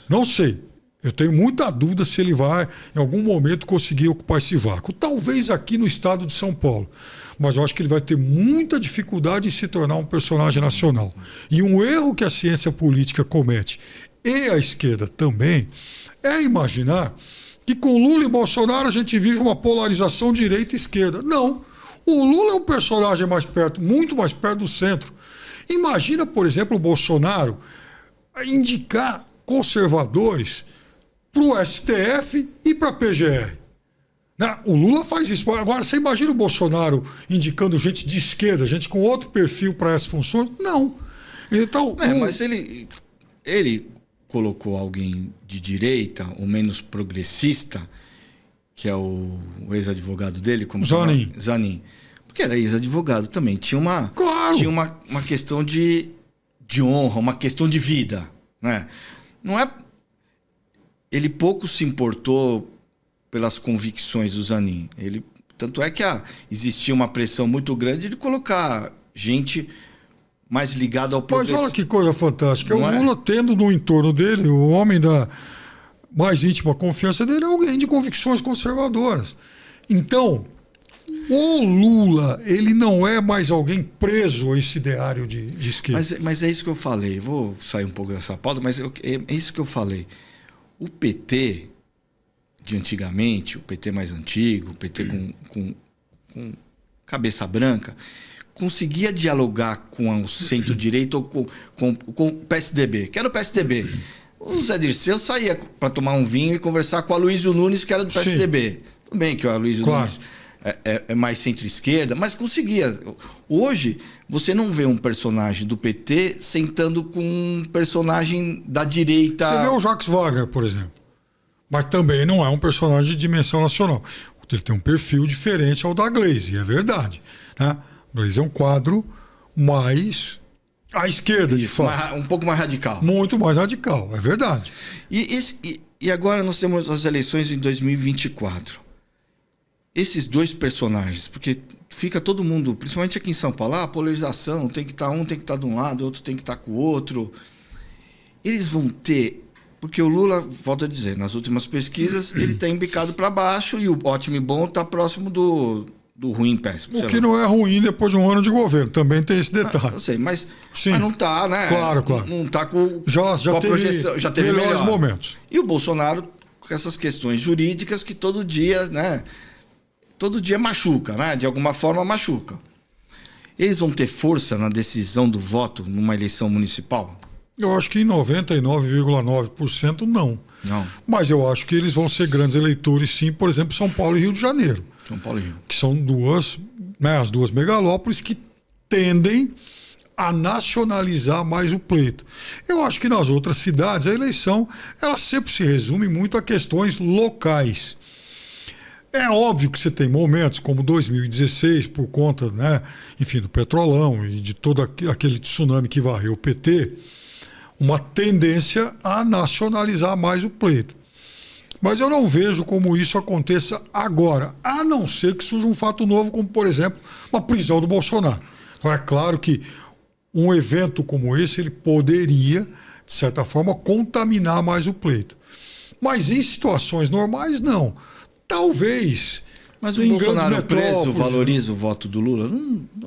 Speaker 2: Não sei. Eu tenho muita dúvida se ele vai, em algum momento, conseguir ocupar esse vácuo. Talvez aqui no estado de São Paulo. Mas eu acho que ele vai ter muita dificuldade em se tornar um personagem nacional. E um erro que a ciência política comete, e a esquerda também, é imaginar que com Lula e Bolsonaro a gente vive uma polarização direita e esquerda. Não. O Lula é um personagem mais perto, muito mais perto do centro. Imagina, por exemplo, o Bolsonaro indicar conservadores para o STF e para a PGR. O Lula faz isso. Agora, você imagina o Bolsonaro indicando gente de esquerda, gente com outro perfil para essas funções? Não. Então,
Speaker 1: mas ele colocou alguém de direita, ou menos progressista, que é o ex-advogado dele, como Zanin. Porque era ex-advogado também. Tinha uma questão de honra, uma questão de vida. Né? Não é... Ele pouco se importou pelas convicções do Zanin. Tanto é que existia uma pressão muito grande de colocar gente mais ligada ao progresso.
Speaker 2: Mas olha que coisa fantástica. O Lula tendo no entorno dele, o homem da mais íntima confiança dele é alguém de convicções conservadoras. Então, o Lula, ele não é mais alguém preso a esse ideário de esquerda.
Speaker 1: Mas é isso que eu falei. Vou sair um pouco dessa pauta, mas é isso que eu falei. O PT de antigamente, o PT mais antigo, o PT com cabeça branca, conseguia dialogar com o centro-direita ou com o PSDB, que era o PSDB. O Zé Dirceu saía para tomar um vinho e conversar com o Aloysio Nunes, que era do PSDB. Sim. Tudo bem que o Aloysio Nunes é mais centro-esquerda, mas conseguia. Hoje, você não vê um personagem do PT sentando com um personagem da direita.
Speaker 2: Você vê o Jacques Wagner, por exemplo. Mas também não é um personagem de dimensão nacional. Ele tem um perfil diferente ao da Gleisi, é verdade. Né? A Gleisi é um quadro mais à esquerda, de fato.
Speaker 1: Um pouco mais radical.
Speaker 2: Muito mais radical, é verdade.
Speaker 1: E agora nós temos as eleições em 2024. Esses dois personagens, porque fica todo mundo, principalmente aqui em São Paulo, a polarização, tem que estar um tem que estar de um lado, outro tem que estar com o outro. Eles vão ter... Porque o Lula, volto a dizer, nas últimas pesquisas, ele está embicado para baixo e o ótimo e bom está próximo do ruim e péssimo.
Speaker 2: O que não é ruim depois de um ano de governo, também tem esse detalhe.
Speaker 1: Eu sei, mas não está, né?
Speaker 2: Claro.
Speaker 1: Não está com
Speaker 2: a
Speaker 1: projeção. Já teve
Speaker 2: melhores momentos.
Speaker 1: E o Bolsonaro com essas questões jurídicas que todo dia, né? Todo dia machuca, né? De alguma forma machuca. Eles vão ter força na decisão do voto numa eleição municipal?
Speaker 2: Eu acho que em 99,9% não. Mas eu acho que eles vão ser grandes eleitores, sim, por exemplo, São Paulo e Rio de Janeiro.
Speaker 1: São Paulo e Rio.
Speaker 2: Que são as duas megalópolis que tendem a nacionalizar mais o pleito. Eu acho que nas outras cidades a eleição ela sempre se resume muito a questões locais. É óbvio que você tem momentos como 2016, por conta, né, enfim, do Petrolão e de todo aquele tsunami que varreu o PT, uma tendência a nacionalizar mais o pleito. Mas eu não vejo como isso aconteça agora, a não ser que surja um fato novo, como, por exemplo, uma prisão do Bolsonaro. Então, é claro que um evento como esse ele poderia, de certa forma, contaminar mais o pleito. Mas em situações normais, não. Talvez.
Speaker 1: Mas o Bolsonaro preso valoriza o voto do Lula?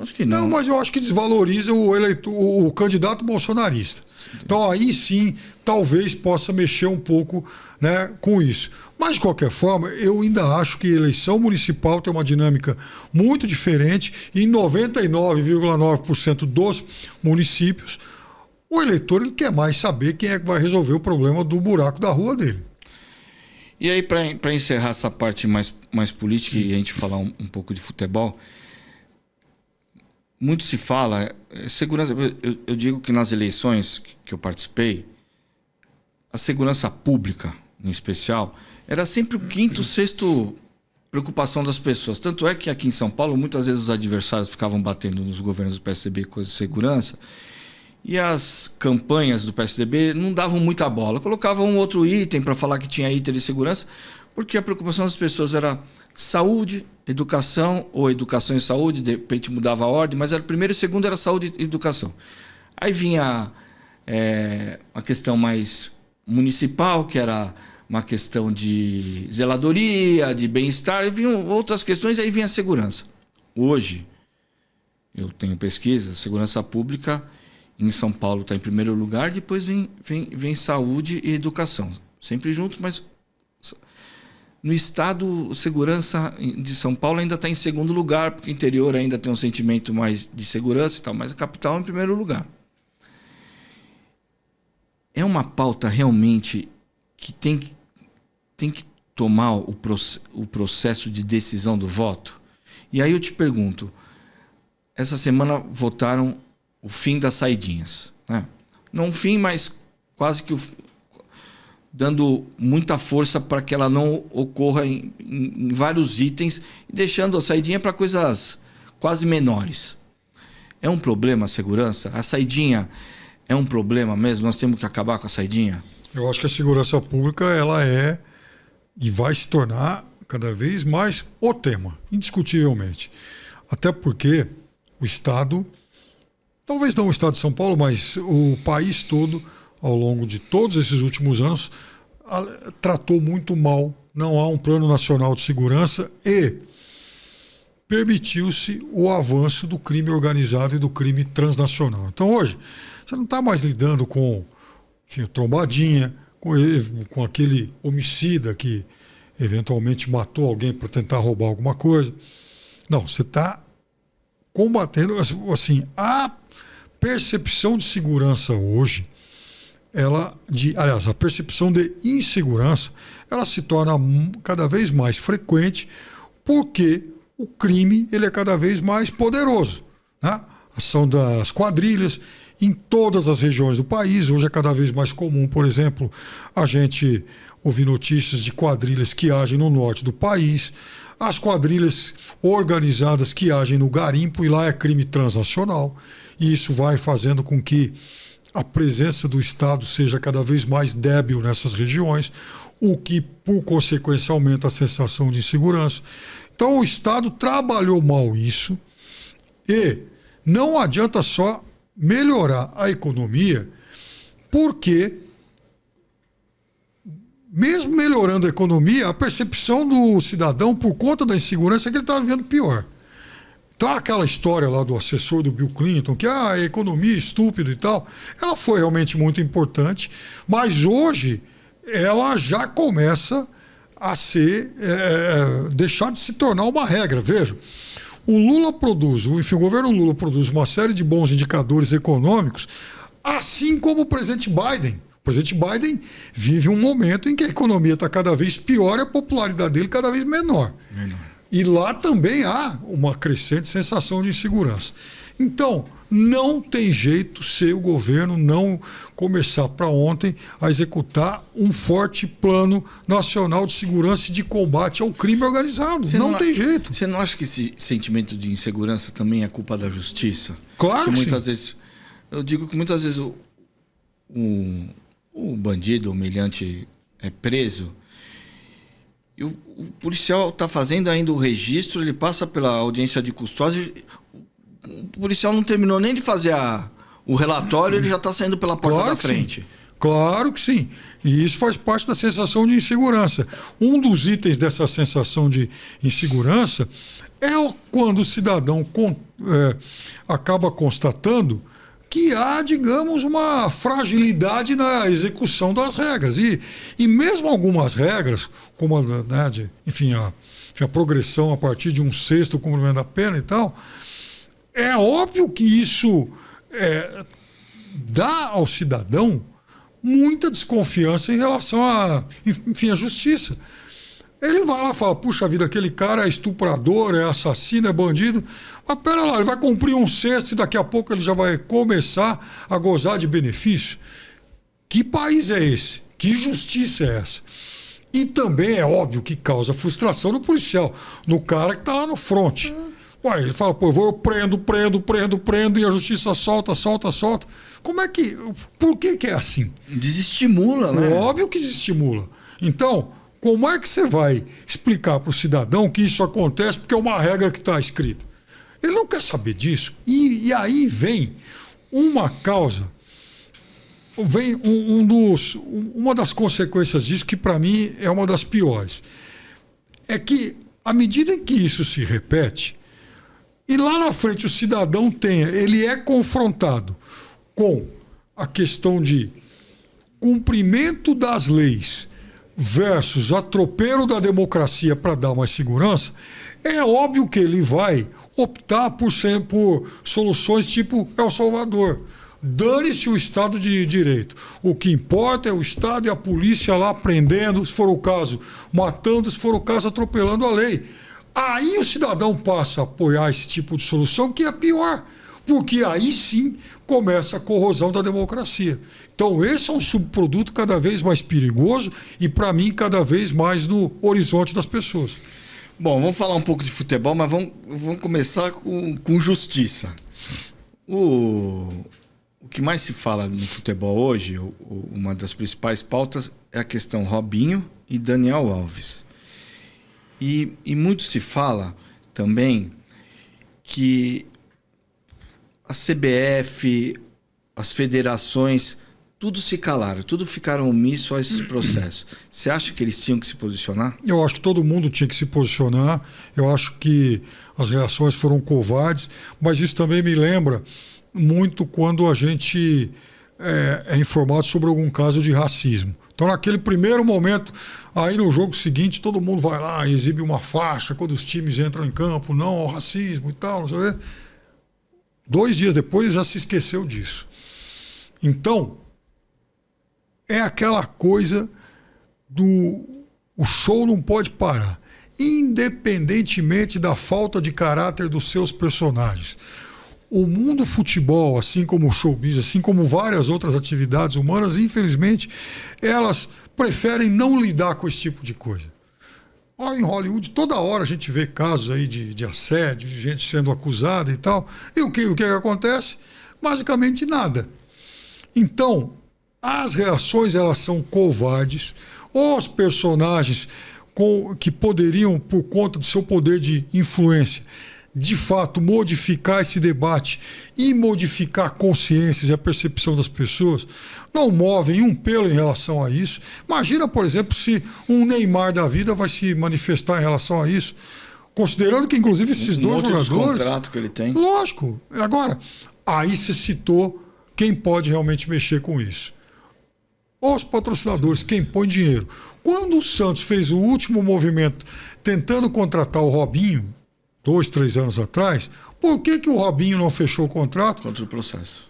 Speaker 1: Acho que não.
Speaker 2: Não, mas eu acho que desvaloriza o candidato bolsonarista. Então aí sim, talvez possa mexer um pouco, né, com isso. Mas de qualquer forma, eu ainda acho que a eleição municipal tem uma dinâmica muito diferente. E em 99,9% dos municípios, o eleitor ele quer mais saber quem é que vai resolver o problema do buraco da rua dele.
Speaker 1: E aí, para encerrar essa parte mais política e a gente falar um pouco de futebol, muito se fala, segurança. Eu digo que nas eleições que eu participei, a segurança pública, em especial, era sempre o quinto, sexto preocupação das pessoas. Tanto é que aqui em São Paulo, muitas vezes os adversários ficavam batendo nos governos do PSDB com de segurança. E as campanhas do PSDB não davam muita bola. Colocavam um outro item para falar que tinha item de segurança, porque a preocupação das pessoas era saúde, educação, ou educação e saúde, de repente mudava a ordem, mas era primeiro e segundo era saúde e educação. Aí vinha a questão mais municipal, que era uma questão de zeladoria, de bem-estar, e vinham outras questões, aí vinha a segurança. Hoje, eu tenho pesquisa, segurança pública em São Paulo está em primeiro lugar, depois vem saúde e educação. Sempre juntos, mas no estado, segurança de São Paulo ainda está em segundo lugar, porque o interior ainda tem um sentimento mais de segurança e tal, mas a capital é em primeiro lugar. É uma pauta realmente que tem que tomar o processo de decisão do voto? E aí eu te pergunto, essa semana votaram o fim das saidinhas, né? Não fim, mas quase que dando muita força para que ela não ocorra em vários itens, deixando a saidinha para coisas quase menores. É um problema a segurança? A saidinha é um problema mesmo? Nós temos que acabar com a saidinha?
Speaker 2: Eu acho que a segurança pública ela é e vai se tornar cada vez mais o tema, indiscutivelmente. Até porque o Estado, talvez não o Estado de São Paulo, mas o país todo, ao longo de todos esses últimos anos, tratou muito mal. Não há um plano nacional de segurança e permitiu-se o avanço do crime organizado e do crime transnacional. Então hoje, você não está mais lidando com, enfim, trombadinha, com aquele homicida que eventualmente matou alguém para tentar roubar alguma coisa. Não, você está combatendo, assim, a percepção de segurança hoje, aliás, a percepção de insegurança, ela se torna cada vez mais frequente porque o crime ele é cada vez mais poderoso, né? A ação das quadrilhas em todas as regiões do país. Hoje é cada vez mais comum, por exemplo, a gente ouvir notícias de quadrilhas que agem no norte do país, as quadrilhas organizadas que agem no garimpo, e lá é crime transnacional. E isso vai fazendo com que a presença do Estado seja cada vez mais débil nessas regiões, o que, por consequência, aumenta a sensação de insegurança. Então, o Estado trabalhou mal isso e não adianta só melhorar a economia, porque, mesmo melhorando a economia, a percepção do cidadão, por conta da insegurança, é que ele está vivendo pior. Então, aquela história lá do assessor do Bill Clinton, que a economia é estúpida e tal, ela foi realmente muito importante, mas hoje ela já começa a ser, deixar de se tornar uma regra. Veja, o governo Lula produz uma série de bons indicadores econômicos, assim como o presidente Biden. O presidente Biden vive um momento em que a economia está cada vez pior e a popularidade dele cada vez menor. E lá também há uma crescente sensação de insegurança. Então, não tem jeito se o governo não começar para ontem a executar um forte plano nacional de segurança e de combate ao crime organizado. Não tem jeito.
Speaker 1: Você não acha que esse sentimento de insegurança também é culpa da justiça?
Speaker 2: Claro que
Speaker 1: muitas vezes, eu digo que muitas vezes o bandido, o humilhante é preso, e o policial está fazendo ainda o registro, ele passa pela audiência de custódia, o policial não terminou nem de fazer o relatório ele já está saindo pela porta da frente.
Speaker 2: Sim. Claro que sim. E isso faz parte da sensação de insegurança. Um dos itens dessa sensação de insegurança é quando o cidadão acaba constatando que há, digamos, uma fragilidade na execução das regras. E mesmo algumas regras, como a progressão a partir de um sexto cumprimento da pena e tal, é óbvio que isso dá ao cidadão muita desconfiança em relação à justiça. Ele vai lá e fala, puxa vida, aquele cara é estuprador, é assassino, é bandido. Mas pera lá, ele vai cumprir um sexto e daqui a pouco ele já vai começar a gozar de benefício. Que país é esse? Que justiça é essa? E também é óbvio que causa frustração no policial, no cara que está lá no fronte. Ué, ele fala, pô, eu prendo, e a justiça solta. Como é que... Por que é assim?
Speaker 1: Desestimula, né?
Speaker 2: Óbvio que desestimula. Então, como é que você vai explicar para o cidadão que isso acontece porque é uma regra que está escrita? Ele não quer saber disso. E aí vem uma causa, vem uma das consequências disso que para mim é uma das piores. É que, à medida em que isso se repete, e lá na frente o cidadão ele é confrontado com a questão de cumprimento das leis versus atropelo da democracia para dar mais segurança, é óbvio que ele vai optar por soluções tipo El Salvador. Dane-se o Estado de Direito. O que importa é o Estado e a polícia lá prendendo, se for o caso, matando, se for o caso, atropelando a lei. Aí o cidadão passa a apoiar esse tipo de solução, que é pior, porque aí sim começa a corrosão da democracia. Então esse é um subproduto cada vez mais perigoso e, para mim, cada vez mais no horizonte das pessoas.
Speaker 1: Bom, vamos falar um pouco de futebol, mas vamos começar com justiça. O que mais se fala no futebol hoje, uma das principais pautas, é a questão Robinho e Daniel Alves. E muito se fala também que a CBF, as federações, tudo se calaram, tudo ficaram omisso a esses processos. Você acha que eles tinham que se posicionar?
Speaker 2: Eu acho que todo mundo tinha que se posicionar. Eu acho que as reações foram covardes, mas isso também me lembra muito quando a gente é informado sobre algum caso de racismo. Então, naquele primeiro momento, aí no jogo seguinte, todo mundo vai lá e exibe uma faixa quando os times entram em campo, não ao racismo e tal, não sei o quê. 2 dias depois já se esqueceu disso. Então, é aquela coisa o show não pode parar, independentemente da falta de caráter dos seus personagens. O mundo futebol, assim como o showbiz, assim como várias outras atividades humanas, infelizmente, elas preferem não lidar com esse tipo de coisa. Em Hollywood, toda hora a gente vê casos aí de assédio, de gente sendo acusada e tal. E o que acontece? Basicamente nada. Então, as reações elas são covardes. Os personagens que poderiam, por conta do seu poder de influência, de fato modificar esse debate e modificar consciências e a percepção das pessoas, não movem um pelo em relação a isso. Imagina, por exemplo, se um Neymar da vida vai se manifestar em relação a isso, considerando que, inclusive, esses dois jogadores...
Speaker 1: contrato que ele tem.
Speaker 2: Lógico. Agora, aí você citou quem pode realmente mexer com isso. Os patrocinadores, quem põe dinheiro. Quando o Santos fez o último movimento tentando contratar o Robinho, 2, 3 anos atrás, por que o Robinho não fechou o contrato?
Speaker 1: Contra o processo.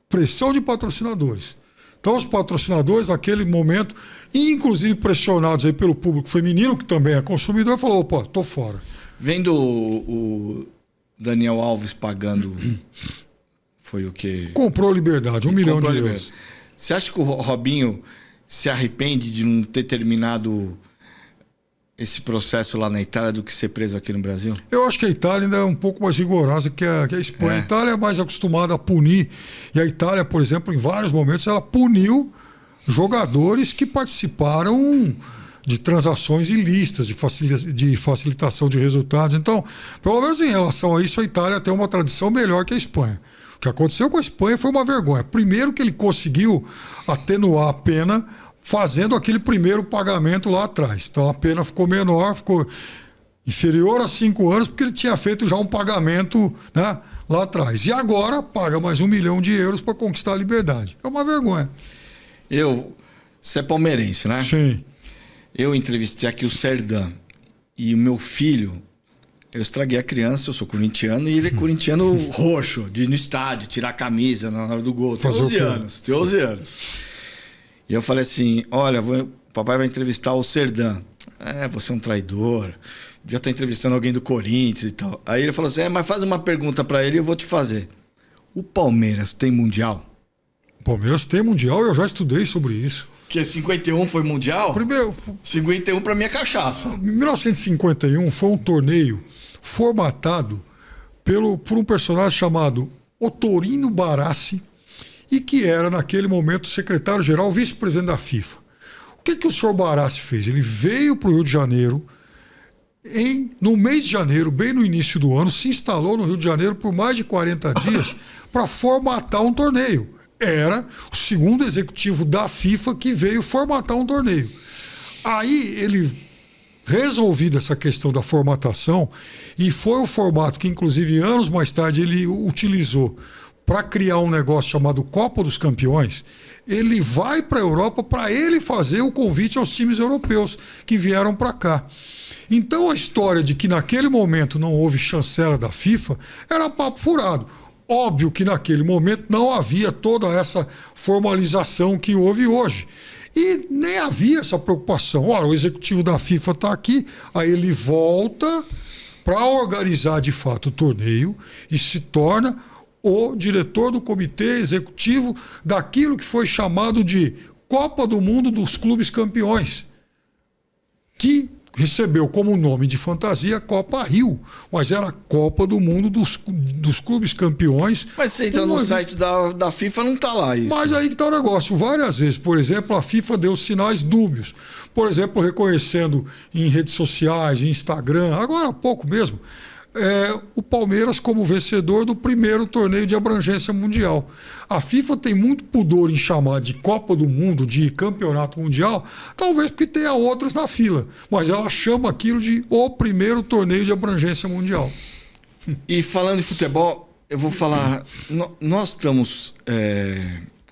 Speaker 2: Pressão de patrocinadores. Então os patrocinadores, naquele momento, inclusive pressionados aí pelo público feminino, que também é consumidor, falou, opa, tô fora.
Speaker 1: Vendo o Daniel Alves pagando, foi o quê?
Speaker 2: Comprou liberdade, 1 milhão de euros.
Speaker 1: Você acha que o Robinho se arrepende de não ter terminado esse processo lá na Itália do que ser preso aqui no Brasil?
Speaker 2: Eu acho que a Itália ainda é um pouco mais rigorosa que a Espanha. A Itália é mais acostumada a punir. E a Itália, por exemplo, em vários momentos, ela puniu jogadores que participaram de transações ilícitas, de facilitação de resultados. Então, pelo menos em relação a isso, a Itália tem uma tradição melhor que a Espanha. O que aconteceu com a Espanha foi uma vergonha. Primeiro que ele conseguiu atenuar a pena fazendo aquele primeiro pagamento lá atrás. Então a pena ficou menor, ficou inferior a 5 anos, porque ele tinha feito já um pagamento, né, lá atrás. E agora paga mais 1 milhão de euros para conquistar a liberdade. É uma vergonha.
Speaker 1: Você é palmeirense, né?
Speaker 2: Sim.
Speaker 1: Eu entrevistei aqui o Serdã e o meu filho, eu estraguei a criança, eu sou corintiano e ele é corintiano roxo, de ir no estádio, tirar a camisa na hora do gol. Tem 11 anos, tem 11 anos. E eu falei assim, olha, o papai vai entrevistar o Serdã. Você é um traidor, já tá entrevistando alguém do Corinthians e tal. Aí ele falou assim, mas faz uma pergunta para ele e eu vou te fazer. O Palmeiras tem Mundial?
Speaker 2: O Palmeiras tem Mundial, eu já estudei sobre isso.
Speaker 1: Que 51 foi Mundial?
Speaker 2: Primeiro,
Speaker 1: 51 para mim é cachaça.
Speaker 2: 1951 foi um torneio formatado por um personagem chamado Ottorino Barassi e que era, naquele momento, secretário-geral, vice-presidente da FIFA. O que o senhor Barassi fez? Ele veio para o Rio de Janeiro, no mês de janeiro, bem no início do ano, se instalou no Rio de Janeiro por mais de 40 dias para formatar um torneio. Era o segundo executivo da FIFA que veio formatar um torneio. Aí ele, resolvida essa questão da formatação, e foi o formato que, inclusive, anos mais tarde ele utilizou para criar um negócio chamado Copa dos Campeões, ele vai para a Europa para ele fazer o convite aos times europeus que vieram para cá. Então a história de que naquele momento não houve chancela da FIFA era papo furado. Óbvio que naquele momento não havia toda essa formalização que houve hoje. E nem havia essa preocupação. Ora, o executivo da FIFA está aqui, aí ele volta para organizar de fato o torneio e se torna o diretor do comitê executivo daquilo que foi chamado de Copa do Mundo dos Clubes Campeões, que recebeu como nome de fantasia Copa Rio, mas era a Copa do Mundo dos Clubes Campeões.
Speaker 1: Mas você entra no site da FIFA, não está lá isso.
Speaker 2: Mas aí que está o negócio. Várias vezes, por exemplo, a FIFA deu sinais dúbios. Por exemplo, reconhecendo em redes sociais, em Instagram, agora há pouco mesmo, o Palmeiras como vencedor do primeiro torneio de abrangência mundial. A FIFA tem muito pudor em chamar de Copa do Mundo, de Campeonato Mundial, talvez porque tenha outros na fila, mas ela chama aquilo de o primeiro torneio de abrangência mundial.
Speaker 1: E falando em futebol, eu vou falar, nós estamos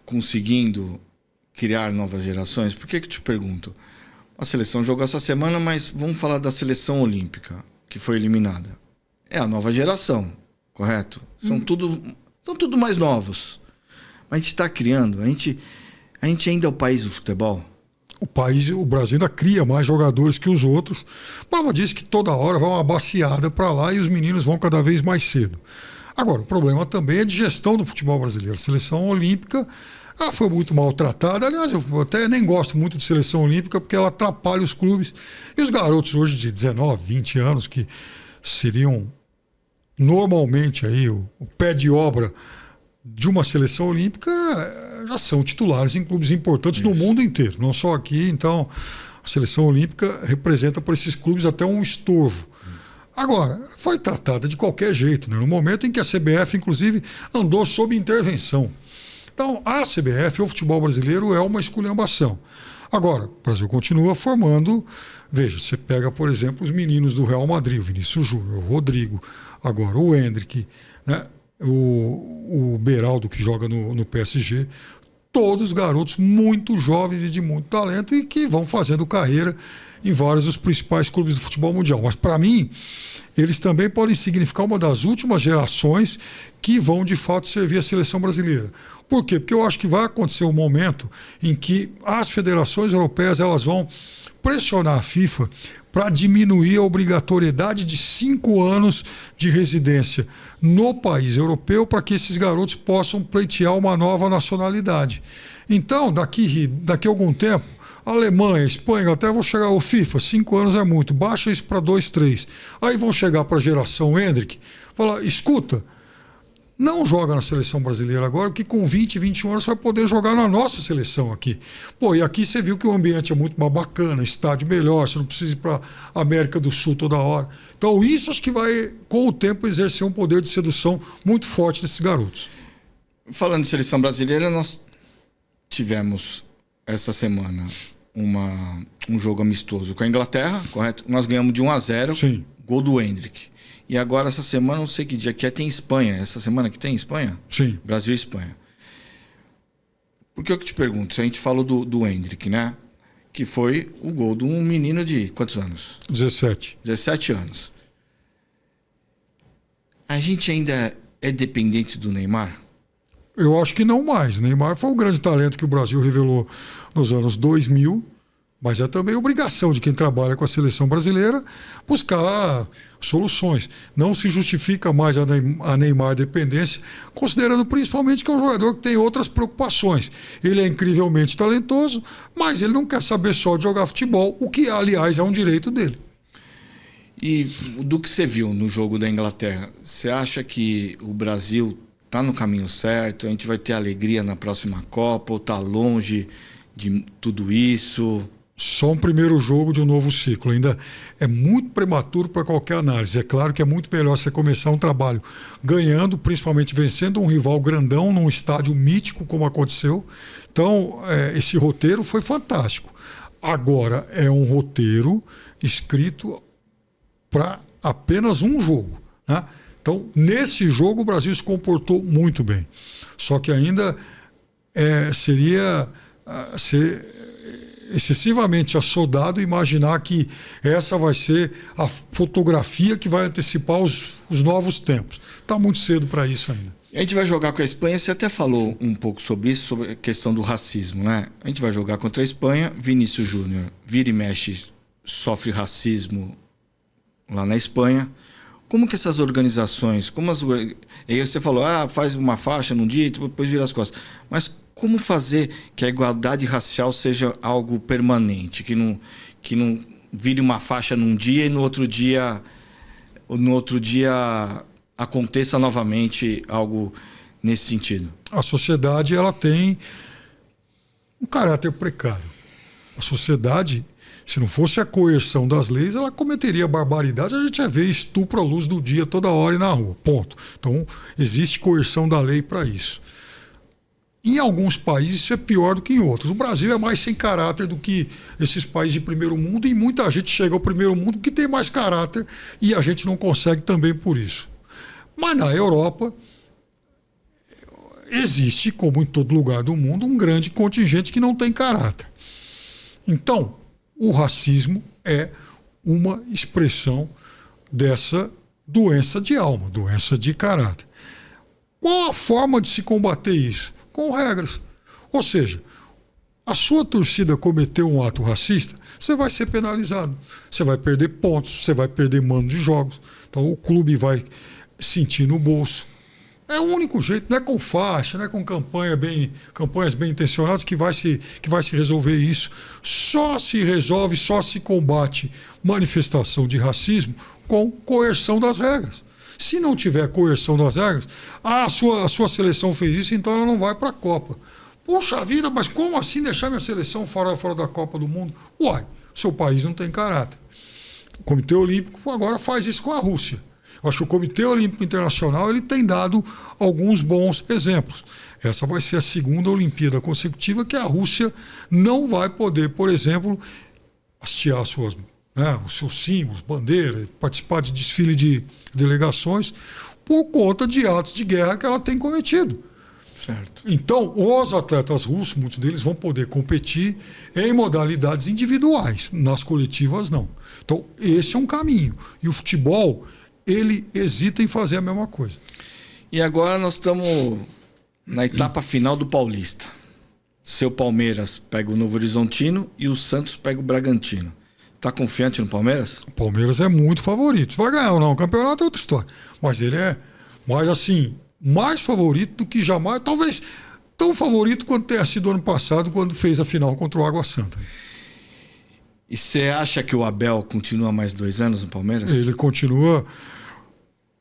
Speaker 1: conseguindo criar novas gerações. Por que eu te pergunto? A seleção jogou essa semana, mas vamos falar da seleção olímpica, que foi eliminada. É a nova geração, correto? São tudo mais novos. Mas a gente está criando, a gente ainda é o país do futebol.
Speaker 2: O Brasil ainda cria mais jogadores que os outros. Prova disso que toda hora vai uma baciada para lá e os meninos vão cada vez mais cedo. Agora, o problema também é de gestão do futebol brasileiro. A seleção olímpica foi muito maltratada. Aliás, eu até nem gosto muito de seleção olímpica porque ela atrapalha os clubes. E os garotos hoje de 19, 20 anos que seriam normalmente aí o pé de obra de uma seleção olímpica já são titulares em clubes importantes no mundo inteiro, não só aqui. Então a seleção olímpica representa para esses clubes até um estorvo. Agora, foi tratada de qualquer jeito, né? No momento em que a CBF inclusive andou sob intervenção. Então a CBF, o futebol brasileiro, é uma esculhambação. Agora, o Brasil continua formando. Veja, você pega, por exemplo, os meninos do Real Madrid, o Vinícius Júnior, o Rodrigo, agora o Endrick, né? o Beraldo, que joga no PSG, todos garotos muito jovens e de muito talento e que vão fazendo carreira em vários dos principais clubes do futebol mundial. Mas, para mim, eles também podem significar uma das últimas gerações que vão, de fato, servir a seleção brasileira. Por quê? Porque eu acho que vai acontecer um momento em que as federações europeias elas vão pressionar a FIFA para diminuir a obrigatoriedade de 5 anos de residência no país europeu para que esses garotos possam pleitear uma nova nacionalidade. Então, daqui a algum tempo, a Alemanha, a Espanha, até vão chegar ao FIFA, 5 anos é muito, baixa isso para 2, 3. Aí vão chegar para a geração Endrick, falar, escuta, não joga na seleção brasileira agora, porque com 20, 21 anos você vai poder jogar na nossa seleção aqui. Pô, e aqui você viu que o ambiente é muito mais bacana, estádio melhor, você não precisa ir para a América do Sul toda hora. Então isso acho que vai, com o tempo, exercer um poder de sedução muito forte nesses garotos.
Speaker 1: Falando de seleção brasileira, nós tivemos essa semana um jogo amistoso com a Inglaterra, correto? Nós ganhamos de 1-0,
Speaker 2: Sim.
Speaker 1: gol do Endrick. E agora essa semana, não sei que dia que é, tem Espanha. Essa semana que tem Espanha?
Speaker 2: Sim.
Speaker 1: Brasil e Espanha. Por que eu te pergunto? Se a gente falou do Endrick, né? Que foi o gol de um menino de quantos anos?
Speaker 2: 17.
Speaker 1: 17 anos. A gente ainda é dependente do Neymar?
Speaker 2: Eu acho que não mais. Neymar foi o grande talento que o Brasil revelou nos anos 2000, mas é também obrigação de quem trabalha com a seleção brasileira buscar soluções. Não se justifica mais a Neymar dependência, considerando principalmente que é um jogador que tem outras preocupações. Ele é incrivelmente talentoso, mas ele não quer saber só de jogar futebol, o que, aliás, é um direito dele.
Speaker 1: E do que você viu no jogo da Inglaterra, você acha que o Brasil está no caminho certo? A gente vai ter alegria na próxima Copa ou está longe de tudo isso?
Speaker 2: Só um primeiro jogo de um novo ciclo. Ainda é muito prematuro para qualquer análise. É claro que é muito melhor você começar um trabalho ganhando, principalmente vencendo um rival grandão num estádio mítico, como aconteceu. Então, esse roteiro foi fantástico. Agora, é um roteiro escrito para apenas um jogo, né? Então, nesse jogo, o Brasil se comportou muito bem. Só que ainda seria ser excessivamente assodado imaginar que essa vai ser a fotografia que vai antecipar os novos tempos. Está muito cedo para isso ainda.
Speaker 1: A gente vai jogar com a Espanha, você até falou um pouco sobre isso, sobre a questão do racismo, né? A gente vai jogar contra a Espanha, Vinícius Júnior vira e mexe, sofre racismo lá na Espanha. Como que essas organizações, aí você falou, faz uma faixa num dia e depois vira as costas. Mas como fazer que a igualdade racial seja algo permanente, que não vire uma faixa num dia e no outro dia aconteça novamente algo nesse sentido?
Speaker 2: A sociedade ela tem um caráter precário. A sociedade, se não fosse a coerção das leis, ela cometeria barbaridades. A gente ia ver estupro à luz do dia toda hora e na rua. Ponto. Então, existe coerção da lei para isso. Em alguns países isso é pior do que em outros. O Brasil é mais sem caráter do que esses países de primeiro mundo e muita gente chega ao primeiro mundo que tem mais caráter e a gente não consegue também por isso. Mas na Europa existe, como em todo lugar do mundo, um grande contingente que não tem caráter. Então, o racismo é uma expressão dessa doença de alma, doença de caráter. Qual a forma de se combater isso? Com regras. Ou seja, a sua torcida cometeu um ato racista, você vai ser penalizado. Você vai perder pontos, você vai perder mando de jogos. Então o clube vai sentir no bolso. É o único jeito, não é com faixa, não é com campanhas bem intencionadas que vai se resolver isso. Só se resolve, só se combate manifestação de racismo com coerção das regras. Se não tiver coerção das regras, a sua seleção fez isso, então ela não vai para a Copa. Poxa vida, mas como assim deixar minha seleção fora da Copa do Mundo? Uai, seu país não tem caráter. O Comitê Olímpico agora faz isso com a Rússia. Eu acho que o Comitê Olímpico Internacional ele tem dado alguns bons exemplos. Essa vai ser a segunda Olimpíada consecutiva que a Rússia não vai poder, por exemplo, hastear os seus símbolos, bandeiras, participar de desfile de delegações por conta de atos de guerra que ela tem cometido.
Speaker 1: Certo.
Speaker 2: Então, os atletas russos, muitos deles vão poder competir em modalidades individuais, nas coletivas não. Então, esse é um caminho. E o futebol, ele hesita em fazer a mesma coisa.
Speaker 1: E agora nós estamos na etapa final do Paulista. Seu Palmeiras pega o Novo Horizontino e o Santos pega o Bragantino. Tá confiante no Palmeiras?
Speaker 2: O Palmeiras é muito favorito. Se vai ganhar ou não, o campeonato é outra história. Mas ele é, mais favorito do que jamais. Talvez tão favorito quanto tenha sido ano passado, quando fez a final contra o Água Santa.
Speaker 1: E você acha que o Abel continua mais 2 anos no Palmeiras?
Speaker 2: Ele continua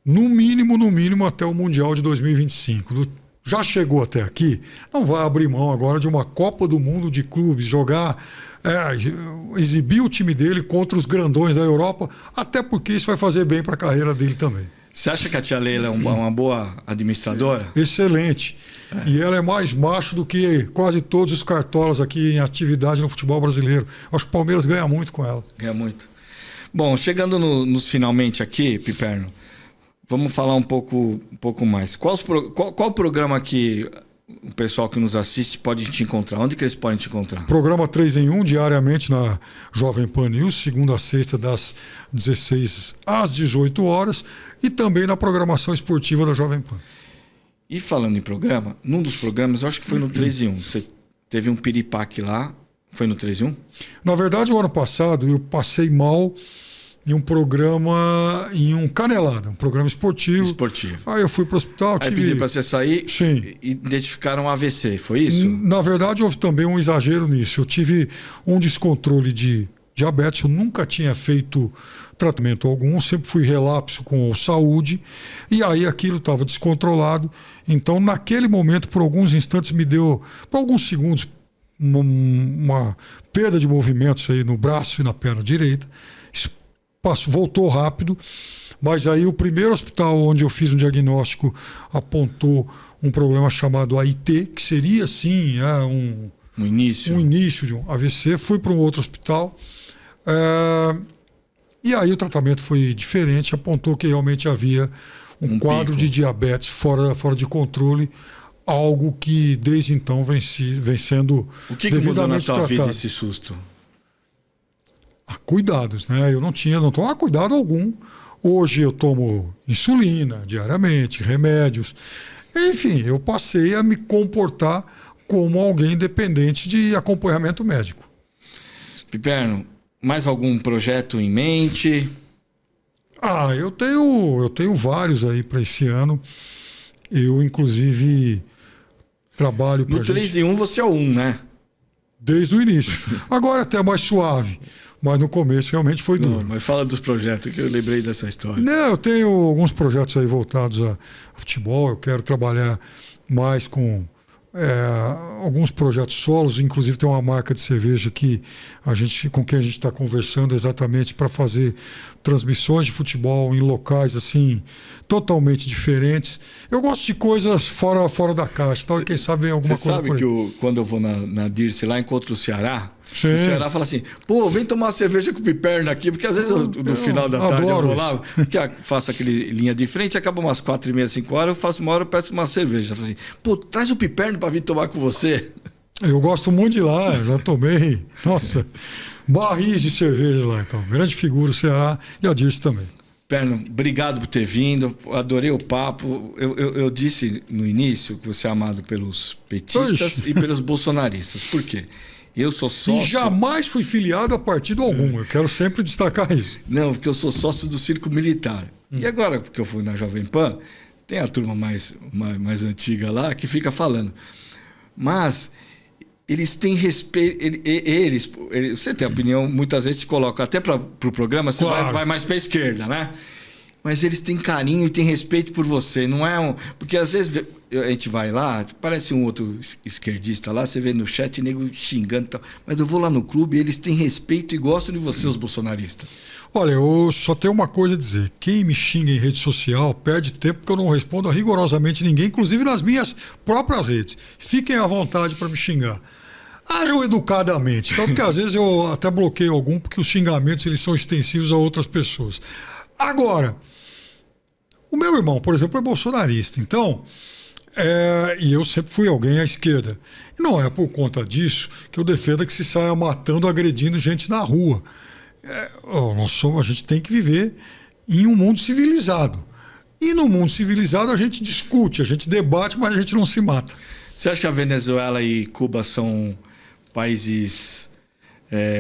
Speaker 2: no mínimo até o Mundial de 2025. Já chegou até aqui, não vai abrir mão agora de uma Copa do Mundo de clubes, exibir o time dele contra os grandões da Europa, até porque isso vai fazer bem para a carreira dele também.
Speaker 1: Você acha que a tia Leila é uma boa administradora?
Speaker 2: Excelente. E ela é mais macho do que quase todos os cartolas aqui em atividade no futebol brasileiro. Acho que o Palmeiras ganha muito com ela.
Speaker 1: Ganha muito. Bom, chegando nos finalmente aqui, Piperno, vamos falar um pouco mais. Qual programa que o pessoal que nos assiste pode te encontrar? Onde que eles podem te encontrar?
Speaker 2: Programa 3 em 1, diariamente na Jovem Pan News, segunda a sexta, das 16 às 18 horas, e também na programação esportiva da Jovem Pan.
Speaker 1: E falando em programa, num dos programas, eu acho que foi no 3 em 1, você teve um piripaque lá, foi no 3 em 1?
Speaker 2: Na verdade, o ano passado eu passei mal em um programa, em um Canelada, um programa esportivo. Aí eu fui para o hospital.
Speaker 1: Aí pediram para você sair.
Speaker 2: Sim.
Speaker 1: E identificaram um AVC, foi isso?
Speaker 2: Na verdade, houve também um exagero nisso. Eu tive um descontrole de diabetes, eu nunca tinha feito tratamento algum, sempre fui relapso com saúde, e aí aquilo estava descontrolado. Então, naquele momento, por alguns instantes, me deu, por alguns segundos, uma perda de movimentos aí no braço e na perna direita. Voltou rápido, mas aí o primeiro hospital onde eu fiz um diagnóstico apontou um problema chamado AIT, que seria sim um início de um AVC. Fui para um outro hospital e aí o tratamento foi diferente, apontou que realmente havia um quadro pico de diabetes fora de controle, algo que desde então vem sendo
Speaker 1: o que mudou na tua vida esse susto?
Speaker 2: Cuidados, né? Eu não tomava cuidado algum. Hoje eu tomo insulina diariamente, remédios. Enfim, eu passei a me comportar como alguém dependente de acompanhamento médico.
Speaker 1: Piperno, mais algum projeto em mente?
Speaker 2: Eu tenho vários aí para esse ano. Eu, inclusive, trabalho para
Speaker 1: no 3 em 1 você é o 1, né?
Speaker 2: Desde o início. Agora até mais suave. Mas no começo realmente foi duro.
Speaker 1: Não, mas fala dos projetos, que eu lembrei dessa história.
Speaker 2: Não, eu tenho alguns projetos aí voltados a futebol. Eu quero trabalhar mais com alguns projetos solos. Inclusive tem uma marca de cerveja com quem a gente está conversando exatamente para fazer transmissões de futebol em locais assim totalmente diferentes. Eu gosto de coisas fora da caixa. Tal, e quem sabe alguma coisa.
Speaker 1: Você sabe que quando eu vou na Dirce lá, encontro o Ceará.
Speaker 2: Sim.
Speaker 1: O Ceará fala assim, pô, vem tomar uma cerveja com o Piperno aqui, porque às vezes no final da tarde eu vou lá, faço aquele linha de frente, acaba umas 4h30, 5 horas, eu faço uma hora, eu peço uma cerveja. Eu falo assim, pô, traz o Piperno pra vir tomar com você.
Speaker 2: Eu gosto muito de lá, já tomei, barris de cerveja lá, então. Grande figura o Ceará e a Dirce também.
Speaker 1: Piperno, obrigado por ter vindo, adorei o papo. Eu disse no início que você é amado pelos petistas e pelos bolsonaristas. Por quê? Eu sou sócio...
Speaker 2: E jamais fui filiado a partido algum. Eu quero sempre destacar isso.
Speaker 1: Não, porque eu sou sócio do Círculo Militar. E agora que eu fui na Jovem Pan, tem a turma mais antiga lá que fica falando. Mas eles têm respeito... Você tem opinião, muitas vezes se coloca até para o programa, você vai mais para a esquerda, né? Mas eles têm carinho e têm respeito por você. Não é porque às vezes a gente vai lá, parece um outro esquerdista lá, você vê no chat nego xingando e tal. Mas eu vou lá no clube e eles têm respeito e gostam de você, os bolsonaristas.
Speaker 2: Olha, eu só tenho uma coisa a dizer. Quem me xinga em rede social perde tempo, porque eu não respondo a rigorosamente ninguém, inclusive nas minhas próprias redes. Fiquem à vontade para me xingar. Ajam educadamente. Então, porque às vezes eu até bloqueio algum, porque os xingamentos eles são extensivos a outras pessoas. Agora, o meu irmão, por exemplo, é bolsonarista. Então, e eu sempre fui alguém à esquerda. E não é por conta disso que eu defendo que se saia matando, agredindo gente na rua. A gente tem que viver em um mundo civilizado. E no mundo civilizado a gente discute, a gente debate, mas a gente não se mata.
Speaker 1: Você acha que a Venezuela e Cuba são países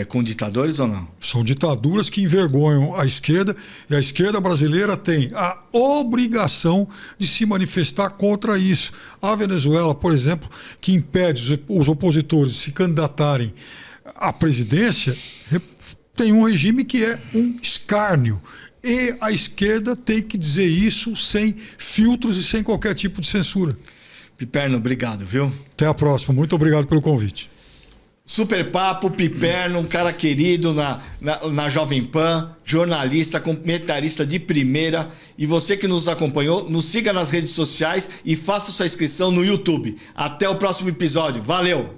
Speaker 1: com ditadores ou não?
Speaker 2: São ditaduras que envergonham a esquerda, e a esquerda brasileira tem a obrigação de se manifestar contra isso. A Venezuela, por exemplo, que impede os opositores de se candidatarem à presidência, tem um regime que é um escárnio. E a esquerda tem que dizer isso sem filtros e sem qualquer tipo de censura.
Speaker 1: Piperno, obrigado, viu?
Speaker 2: Até a próxima. Muito obrigado pelo convite.
Speaker 1: Super Papo, Piperno, um cara querido na Jovem Pan, jornalista, comentarista de primeira. E você que nos acompanhou, nos siga nas redes sociais e faça sua inscrição no YouTube. Até o próximo episódio. Valeu!